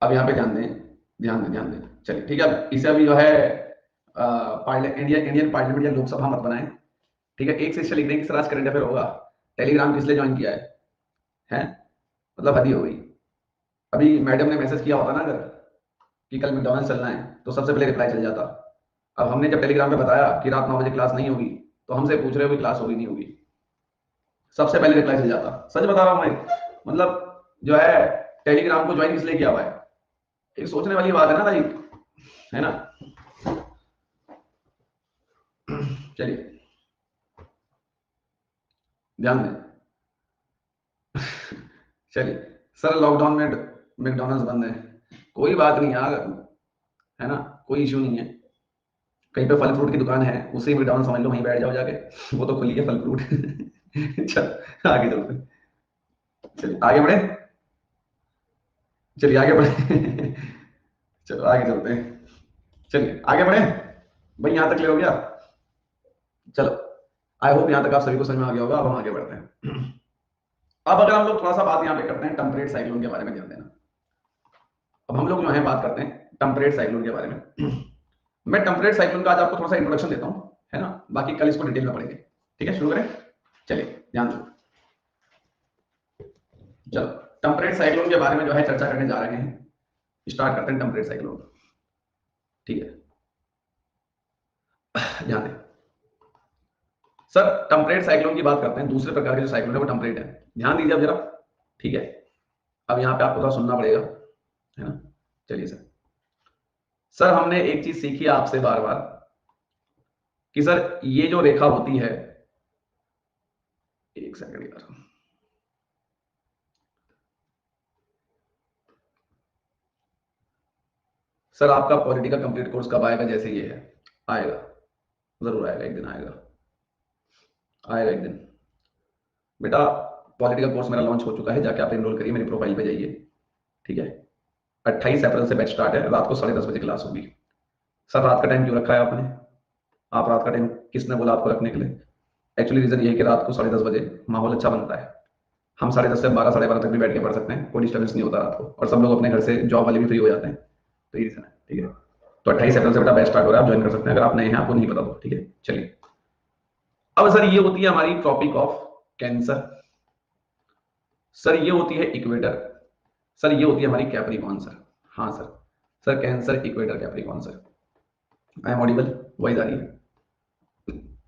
अब यहाँ पे ध्यान दें, ध्यान दें, ध्यान दें। चलिए ठीक है, अब इसे अभी जो है पार्लियामेंट, इंडियन पार्लियामेंट या लोकसभा मत बनाएं, ठीक है। एक से लिख दें कि सर आज करंट अफेयर होगा, टेलीग्राम किस लिए ज्वाइन किया है? मतलब हद ही हो गई। अभी मैडम ने मैसेज किया होता ना अगर कि कल मैकडॉनल्ड्स चलना है, तो सबसे पहले रिप्लाई चल जाता। अब हमने जब टेलीग्राम पे बताया कि रात 9 बजे क्लास नहीं होगी, तो हमसे पूछ रहे हो कि क्लास होगी नहीं होगी, सबसे पहले रिप्लाई चल जाता। सच बता रहा हूँ मैं, मतलब जो है टेलीग्राम को ज्वाइन इसलिए किया हुआ है, एक सोचने वाली बात है ना भाई, है ना। चलिए ध्यान दें। चलिए सर, लॉकडाउन में मैकडॉनल्ड्स बंद है, कोई बात नहीं यार, है ना, कोई इश्यू नहीं है। कहीं पे फल फ्रूट की दुकान है, उसे मैकडॉनल्ड्स समझ लो, वहीं बैठ जाओ जाके, वो तो खुली है फल फ्रूट। चल आगे चलते हैं। चलिए आगे बढ़े, चलिए आगे बढ़े। चलो आगे चलते हैं, चलिए आगे बढ़े। भाई यहाँ तक क्लियर हो गया? चलो, आई होप यहाँ तक आप सभी को समझ में आ गया होगा। अब हम आगे बढ़ते हैं। अब अगर हम लोग थोड़ा सा बात यहाँ पे करते हैं टेम्परेट साइक्लोन के बारे में, ध्यान देना। अब हम लोग जो है बात करते हैं टेम्परेट साइक्लोन के बारे में। मैं टेम्परेट साइक्लोन का आज आपको थोड़ा सा इंट्रोडक्शन देता हूँ, है ना, बाकी कल इसको डिटेल में पढ़ेंगे। ठीक है, शुरू करें। चलिए ध्यान दो। चलो टेम्परेट साइक्लोन के बारे में जो है चर्चा करने जा रहे हैं, स्टार्ट करते हैं टेम्परेट साइक्लोन। ठीक है, ध्यान दें। सर टेम्परेट साइक्लोन की बात करते हैं, दूसरे प्रकार के जो साइक्लोन है वो टेम्परेट है, ध्यान दीजिए अब जरा। ठीक है, अब यहाँ पे आपको थोड़ा सुनना पड़ेगा, है ना। चलिए सर, सर हमने एक चीज सीखी है आपसे बार बार कि सर ये जो रेखा होती है, एक सेकंड यार, सर आपका पॉलिटिकल कंप्लीट कोर्स कब आएगा? जैसे ये है, आएगा, जरूर आएगा, एक दिन आएगा, आएगा एक दिन। बेटा पॉलिटिकल कोर्स मेरा लॉन्च हो चुका है, जाके आप एनरोल करिए, मेरी प्रोफाइल पे जाइए, ठीक है। 28 अप्रैल से बैच स्टार्ट है, रात को 10:30 बजे क्लास होगी। सर रात का टाइम क्यों रखा है आपने? आप रात का टाइम किसने बोला आपको रखने के लिए? एक्चुअली रीजन ये है कि रात को 10:30 बजे माहौल अच्छा बनता है, हम 10:30 से 12, 12:30 तक भी बैठ के पढ़ सकते हैं, कोई डिस्टर्बेंस नहीं होता रात को, और सब लोग अपने घर से, जॉब वाले भी फ्री हो जाते हैं, तो ये रीजन है, ठीक है। तो 28 अप्रैल से बेटा बैच स्टार्ट हो रहा है, आप ज्वाइन कर सकते हैं अगर आप नए हैं, आपको नहीं पता तो, ठीक है। चलिए, अब सर ये होती है हमारी ट्रॉपिक ऑफ कैंसर, सर ये होती है इक्वेटर, सर ये होती है हमारी कैप्रिकॉन सर। हाँ sir, sir cancer equator Capricorn sir. I am audible? Voice आ रही है?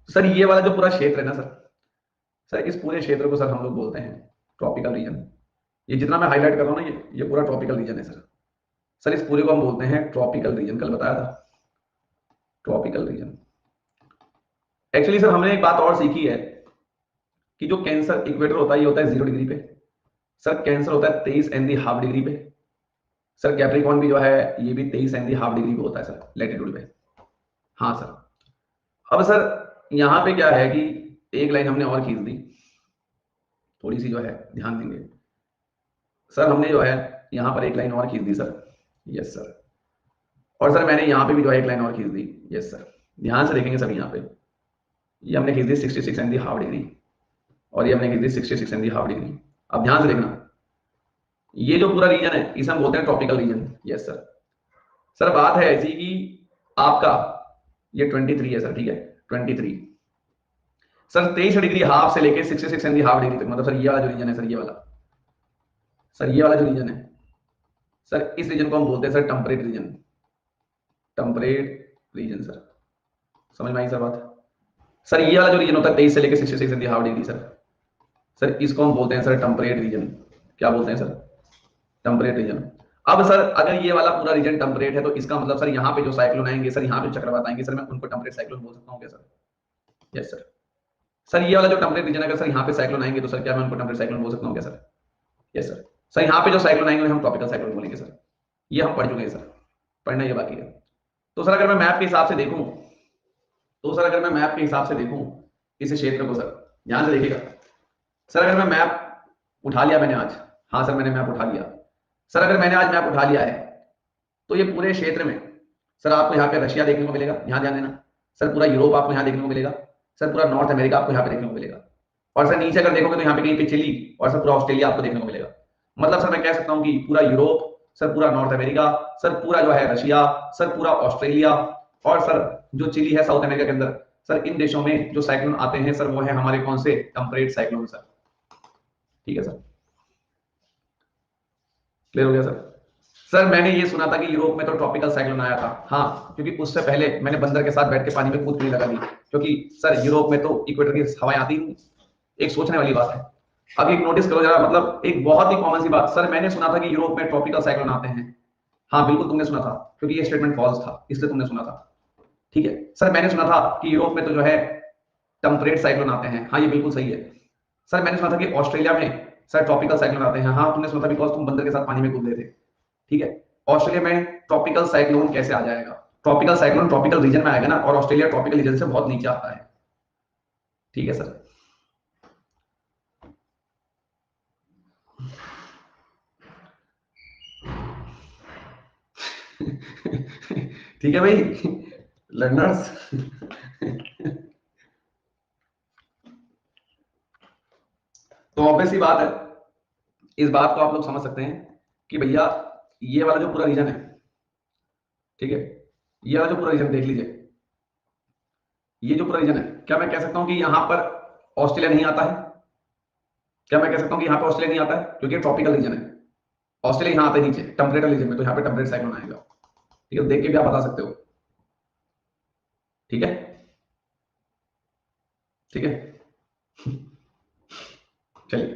सर ये वाला जो पूरा क्षेत्र है ना सर, सर इस पूरे क्षेत्र को सर हम लोग बोलते हैं ट्रॉपिकल रीजन। ये जितना मैं हाईलाइट कर रहा हूँ ना, ये पूरा ट्रॉपिकल रीजन है सर। सर इस पूरे को हम बोलते हैं ट्रॉपिकल रीजन, कल बताया था ट्रॉपिकल रीजन। एक्चुअली सर हमने एक बात और सीखी है कि जो कैंसर इक्वेटर होता है ये होता है 0 डिग्री पे। सर कैंसर होता है 23.5 डिग्री पे। सर कैप्रिकॉर्न भी जो है ये भी 23.5 डिग्री पे होता है सर, लैटिट्यूड पे। हाँ सर। अब सर यहाँ पे क्या है कि एक लाइन हमने और खींच दी, थोड़ी सी जो है ध्यान देंगे सर। हमने जो है यहाँ पर एक लाइन और खींच दी सर, यस सर। और सर मैंने यहाँ पे भी जो है एक लाइन और खींच दी, यस सर। ध्यान से देखेंगे सर, यहाँ पे ये हमने खींच दी 66.5 डिग्री, और ये हमने खींच दी 66.5 डिग्री। अब ध्यान से देखना, ये जो पूरा रीजन है इसे हम बोलते हैं tropical region, yes sir. Sir बात है ऐसी कि आपका ये 23 है सर, ठीक है 23। सर 23 डिग्री हाफ से लेके 66.5 डिग्री तक, मतलब सर ये वाला जो रीजन है सर, ये वाला सर, ये वाला जो रीजन है सर, इस रीजन को हम बोलते हैं sir temperate region. Temperate region sir, समझ में आई सर बात? सर ये वाला जो रीजन होता है 23 से लेके 66.5 डिग्री सर, सर इसको हम बोलते हैं सर टेम्परेट रीजन। क्या बोलते हैं सर? Temperate region. अब सर अगर ये वाला पूरा रीजन टेम्परेट है तो इसका मतलब सर यहाँ पे जो साइक्लोन आएंगे सर, यहाँ पे चक्रवात आएंगे सर, मैं उनको टेम्परेट साइक्लोन बोल सकता हूँ क्या सर? Yes sir. सर ये वाला जो टेम्परेट रीजन, अगर सर यहाँ पे साइक्लोन आएंगे तो सर क्या मैं उनको टेम्परेट साइक्लोन बोल सकता हूँ क्या सर? Yes sir. सर यहाँ पे जो साइक्लोन आएंगे हम ट्रॉपिकल साइक्लोन बोलेंगे सर। ये हम पढ़ चुके हैं सर, पढ़ना ये बाकी है। तो सर अगर मैं मैप के हिसाब से देखूं, तो सर अगर मैं मैप के हिसाब से देखूं इस क्षेत्र को सर, ध्यान से देखिएगा सर। अगर मैं मैप उठा लिया मैंने आज, हाँ सर मैंने मैप उठा लिया सर। अगर मैंने आज मैप उठा लिया है तो ये पूरे क्षेत्र में सर आपको यहाँ पे रशिया देखने को मिलेगा, यहाँ ध्यान देना सर। पूरा यूरोप आपको यहाँ देखने को मिलेगा सर। पूरा नॉर्थ अमेरिका आपको यहाँ पे देखने को मिलेगा। और सर नीचे अगर देखोगे तो यहाँ पे कहीं पे चिली, और सर पूरा ऑस्ट्रेलिया आपको देखने को मिलेगा। मतलब सर मैं कह सकता हूँ कि पूरा यूरोप सर, पूरा नॉर्थ अमेरिका सर, पूरा जो है रशिया सर, पूरा ऑस्ट्रेलिया, और सर जो चिली है साउथ अमेरिका के अंदर सर, इन देशों में जो साइक्लोन आते हैं सर वो है हमारे कौन से? Temperate cyclone sir. ठीक है सर, क्लियर हो गया सर? सर मैंने ये सुना था कि यूरोप में तो ट्रॉपिकल साइक्लोन आया था, हाँ, क्योंकि उससे पहले मैंने बंदर के साथ बैठ के पानी में कूद नहीं लगा दी, क्योंकि सर यूरोप में तो इक्वेटर की हवाएं आती नहीं। एक सोचने वाली बात है। अब एक नोटिस करो जरा, मतलब एक बहुत ही कॉमन सी बात, सर मैंने सुना था कि यूरोप में ट्रॉपिकल साइक्लोन आते हैं। हाँ बिल्कुल तुमने सुना था, क्योंकि ये स्टेटमेंट फॉल्स था इसलिए तुमने सुना था। ठीक है सर, मैंने सुना था कि यूरोप में तो जो है टेम्परेट साइक्लोन आते हैं। हाँ ये बिल्कुल सही है सर। मैंने सुना था कि ऑस्ट्रेलिया में सर ट्रॉपिकल साइक्लोन आते हैं। हाँ तुमने सुना था, बिकॉज तुम बंदर के साथ पानी में कूद रहे थे। ठीक है, ऑस्ट्रेलिया में ट्रॉपिकल साइक्लोन कैसे आ जाएगा? ट्रॉपिकल साइक्लोन ट्रॉपिकल रीजन में आएगा ना, और ऑस्ट्रेलिया ट्रॉपिकल रीजन से बहुत नीचे आता है। ठीक है सर। ठीक है भाई लर्नर्स। तो ऑब्वियस सी बात है, इस बात को आप लोग समझ सकते हैं कि भैया ये वाला जो पूरा रीजन है, ठीक है, ये वाला जो पूरा रीजन देख लीजिए, ये जो पूरा रीजन है, क्या मैं कह सकता हूं कि यहां पर ऑस्ट्रेलिया नहीं आता है? क्या मैं कह सकता हूं कि यहां पर ऑस्ट्रेलिया नहीं आता है? क्योंकि ट्रॉपिकल रीजन है। ऑस्ट्रेलिया यहां आता है नीचे टेम्परेट रीजन में, तो यहां पे टेम्परेट साइक्लोन आएगा। ठीक है, देख के भी आप बता सकते हो। ठीक है, ठीक है। चलिए,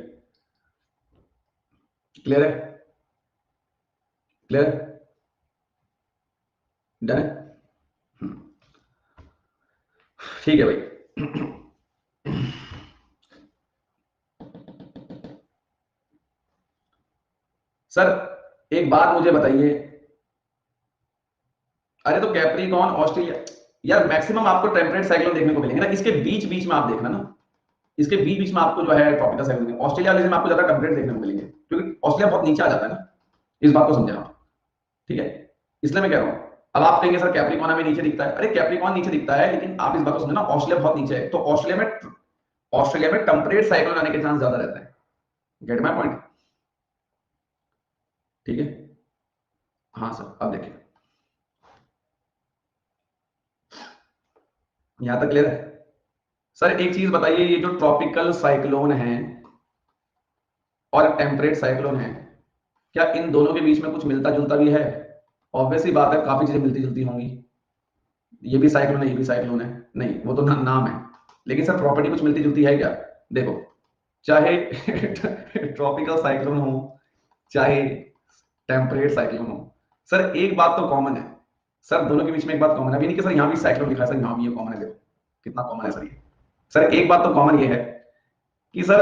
क्लियर है? क्लियर है? डन है? ठीक है भाई। सर एक बात मुझे बताइए, अरे तो कैप्रिकॉर्न ऑस्ट्रेलिया, यार मैक्सिमम आपको टेम्परेट साइक्लोन देखने को मिलेंगे ना, इसके बीच बीच में आप देखना ना, इसके बीच बीच में आपको जो है ट्रॉपिकल साइक्लोन, ऑस्ट्रेलिया वाले में आपको ज्यादा टेम्परेट देखने को मिलेंगे, क्योंकि ऑस्ट्रेलिया बहुत नीचे आ जाता है ना। इस बात को समझे आप? ठीक है, इसलिए मैं कह रहा हूं। अब आप कहेंगे सर कैप्रिकॉन हमें नीचे दिखता है, अरे कैप्रिकॉन नीचे दिखता है, लेकिन आप इस बात को समझे ना, ऑस्ट्रेलिया बहुत नीचे है, तो ऑस्ट्रेलिया में टेम्परेट साइक्लोन आने के चांस ज्यादा रहता है। Gate my point? ठीक है, हाँ सर। अब देखिए, यहां तक क्लियर है? सर एक चीज बताइए, ये जो ट्रॉपिकल साइक्लोन है और टेम्परेट साइक्लोन है, क्या इन दोनों के बीच में कुछ मिलता जुलता भी है? ऑब्वियसली बात है, काफी चीजें मिलती जुलती होंगी। ये भी साइक्लोन है, ये भी साइक्लोन है, नहीं वो तो नाम है, लेकिन सर प्रॉपर्टी कुछ मिलती जुलती है क्या? देखो, चाहे ट्रॉपिकल साइक्लोन हो, चाहे टेम्परेट साइक्लोन हो, सर एक बात तो कॉमन है। सर दोनों के बीच में एक बात कॉमन है, अभी नहीं कि सर यहाँ भी साइक्लोन लिखा है, सर यहाँ भी ये कॉमन है, देखो कितना कॉमन है सर ये। सर एक बात तो कॉमन ये है कि सर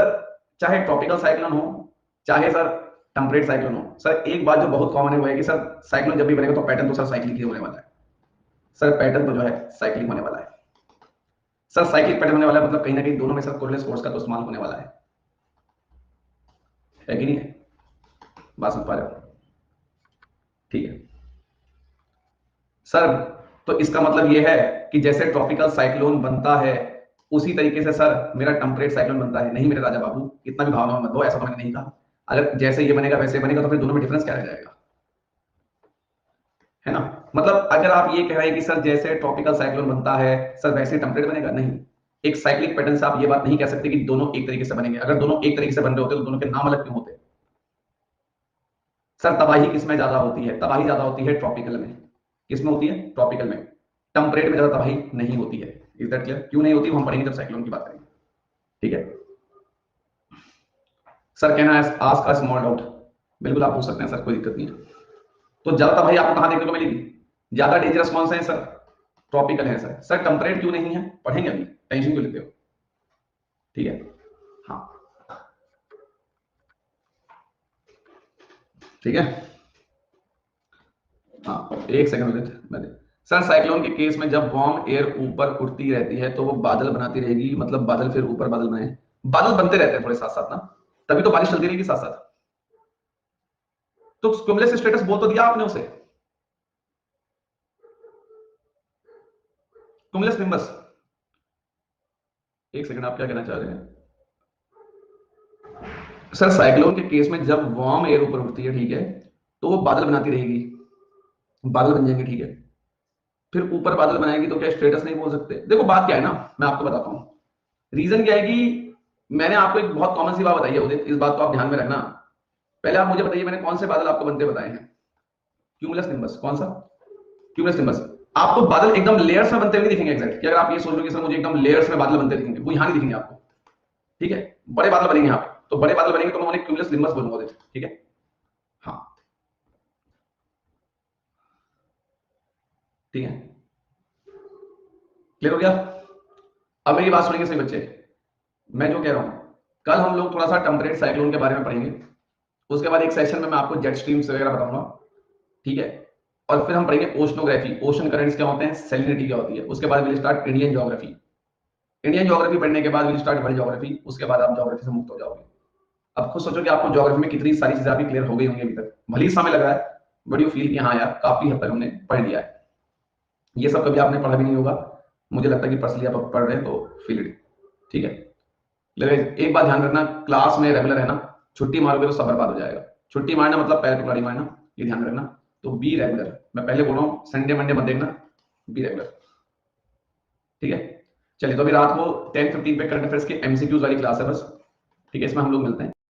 चाहे ट्रॉपिकल साइक्लोन हो, चाहे सर टेम्परेट साइक्लोन हो, सर एक बात जो बहुत कॉमन है वो है कि सर साइक्लोन जब भी बनेगा तो पैटर्न तो सर साइक्लिक ही होने वाला है। सर पैटर्न तो जो है साइक्लिक होने वाला है। सर साइक्लिक पैटर्न होने वाला है, मतलब कहीं ना कहीं दोनों में सर कोरिलेस फोर्स का तो इस्तेमाल होने वाला है कि नहीं है? बात समझ पा रहे हो? ठीक है सर, तो इसका मतलब यह है कि जैसे ट्रॉपिकल साइक्लोन बनता है उसी तरीके से सर मेरा टेम्परेट साइक्लोन बनता है। नहीं मेरे राजा बाबू, इतना भी भावना मत दो, ऐसा तो मैंने नहीं कहा। अगर जैसे ये बनेगा वैसे बनेगा तो फिर दोनों में डिफरेंस क्या रह जाएगा, है ना? मतलब अगर आप ये कह रहे हैं कि सर जैसे ट्रॉपिकल साइक्लोन बनता है सर वैसे टेम्परेट बनेगा, नहीं। एक साइक्लिक पैटर्न से आप ये बात नहीं कह सकते कि दोनों एक तरीके से बनेंगे। अगर दोनों एक तरीके से बन रहे होते तो दोनों के नाम अलग क्यों होते? सर तबाही किसमें ज्यादा होती है? तबाही ज्यादा होती है ट्रॉपिकल में। किसमें होती है? ट्रॉपिकल में। टेम्परेट में ज्यादा तबाही नहीं होती है। Is that clear? क्यों नहीं होती वो हम पढ़ेंगे जब साइक्लोन की बात करेंगे, ठीक है? सर कहना है आस्क का स्मॉल डाउट, बिल्कुल आप पूछ सकते हैं सर, कोई दिक्कत नहीं है। तो ज्यादा तबाही आपको कहां देखने को मिलेगी? ज्यादा डेंजरस कौन सा है सर? ट्रॉपिकल है सर। सर टेम्परेट क्यों नहीं है? पढ़ेंगे अभी, टेंशन क्यों लेते हो? ठीक है, हाँ ठीक है, हाँ एक सेकंड मैं दे। सर साइक्लोन के केस में जब वार्म एयर ऊपर उठती रहती है तो वो बादल बनाती रहेगी, मतलब बादल फिर ऊपर बादल बने, बादल बनते रहते हैं थोड़े साथ साथ ना, तभी तो बारिश चलती रहेगी साथ साथ। तो क्युमुलस स्टेटस बोल तो दिया आपने उसे, क्युमुलस निम्बस। एक सेकंड, आप क्या कहना चाह रहे हैं? सर साइक्लोन के केस में जब वार्म एयर ऊपर उठती है, ठीक है, तो वो बादल बनाती रहेगी, बादल बन जाएंगे, ठीक है। फिर ऊपर बादल बनाएगी तो क्या स्टेटस नहीं बोल सकते? देखो बात क्या है ना, मैं आपको बताता हूँ। रीजन क्या है कि मैंने आपको एक बहुत कॉमन सी बात बताई है उदित, इस बात को आप ध्यान में रखना। पहले आप मुझे बताइए मैंने कौन से बादल आपको बनते बताए हैं? Cumulus nimbus. कौन सा? Cumulus nimbus. आपको बादल एकदम लेयर्स में बनते हुए नहीं दिखेंगे एग्जैक्ट, कि अगर आप ये सोच लो कि सर मुझे एकदम लेयर्स में बादल बनते दिखेंगे, वो यहां नहीं दिखेंगे आपको, ठीक है? बड़े बादल बनेंगे यहाँ पे, तो बड़े बादल बनेंगे तो मैं उन्हें क्यूमुलस निम्बस बोलूंगा, ठीक है? हाँ ठीक है, क्लियर हो गया? अब मेरी बात सुनेंगे सही बच्चे, मैं जो कह रहा हूं, कल हम लोग थोड़ा सा टेम्परेट साइक्लोन के बारे में पढ़ेंगे, उसके बाद एक सेशन में मैं आपको जेट स्ट्रीम्स वगैरह बताऊंगा, ठीक है? और फिर हम पढ़ेंगे ओशनोग्राफी, ओशन करंट्स क्या होते हैं, सैलिनिटी क्या होती है, उसके बाद will start Indian geography. Indian geography पढ़ने के बाद विल स्टार्ट वर्ल्ड ज्योग्राफी, उसके बाद आप ज्योग्राफी से मुक्त हो जाओगे। अब खुद सोचो कि आपको ज्योग्राफी में कितनी सारी चीजें आपकी क्लियर हो गई होंगी अभी तक, भले ही समय लग रहा है, बट यू फील कि हाँ यार काफी हद तक हमने पढ़ लिया है। ये सब कभी आपने पढ़ा भी नहीं होगा, मुझे लगता है कि पर्सनली आप पढ़ रहे हैं तो फील इट, ठीक है? लेकिन एक बात ध्यान रखना, क्लास में रेगुलर है ना, छुट्टी मारोगे तो सब बर्बाद हो जाएगा। छुट्टी मारना मतलब पैर टुकड़ी मारना, ये ध्यान रखना। तो बी रेगुलर, मैं पहले बोल रहा हूँ, संडे मंडे मत देखना, बी रेगुलर, ठीक है? चलिए, तो अभी रात को 10:15 पे करंट अफेयर्स की एमसीक्यूज वाली क्लास है बस, ठीक है? इसमें हम लोग मिलते हैं।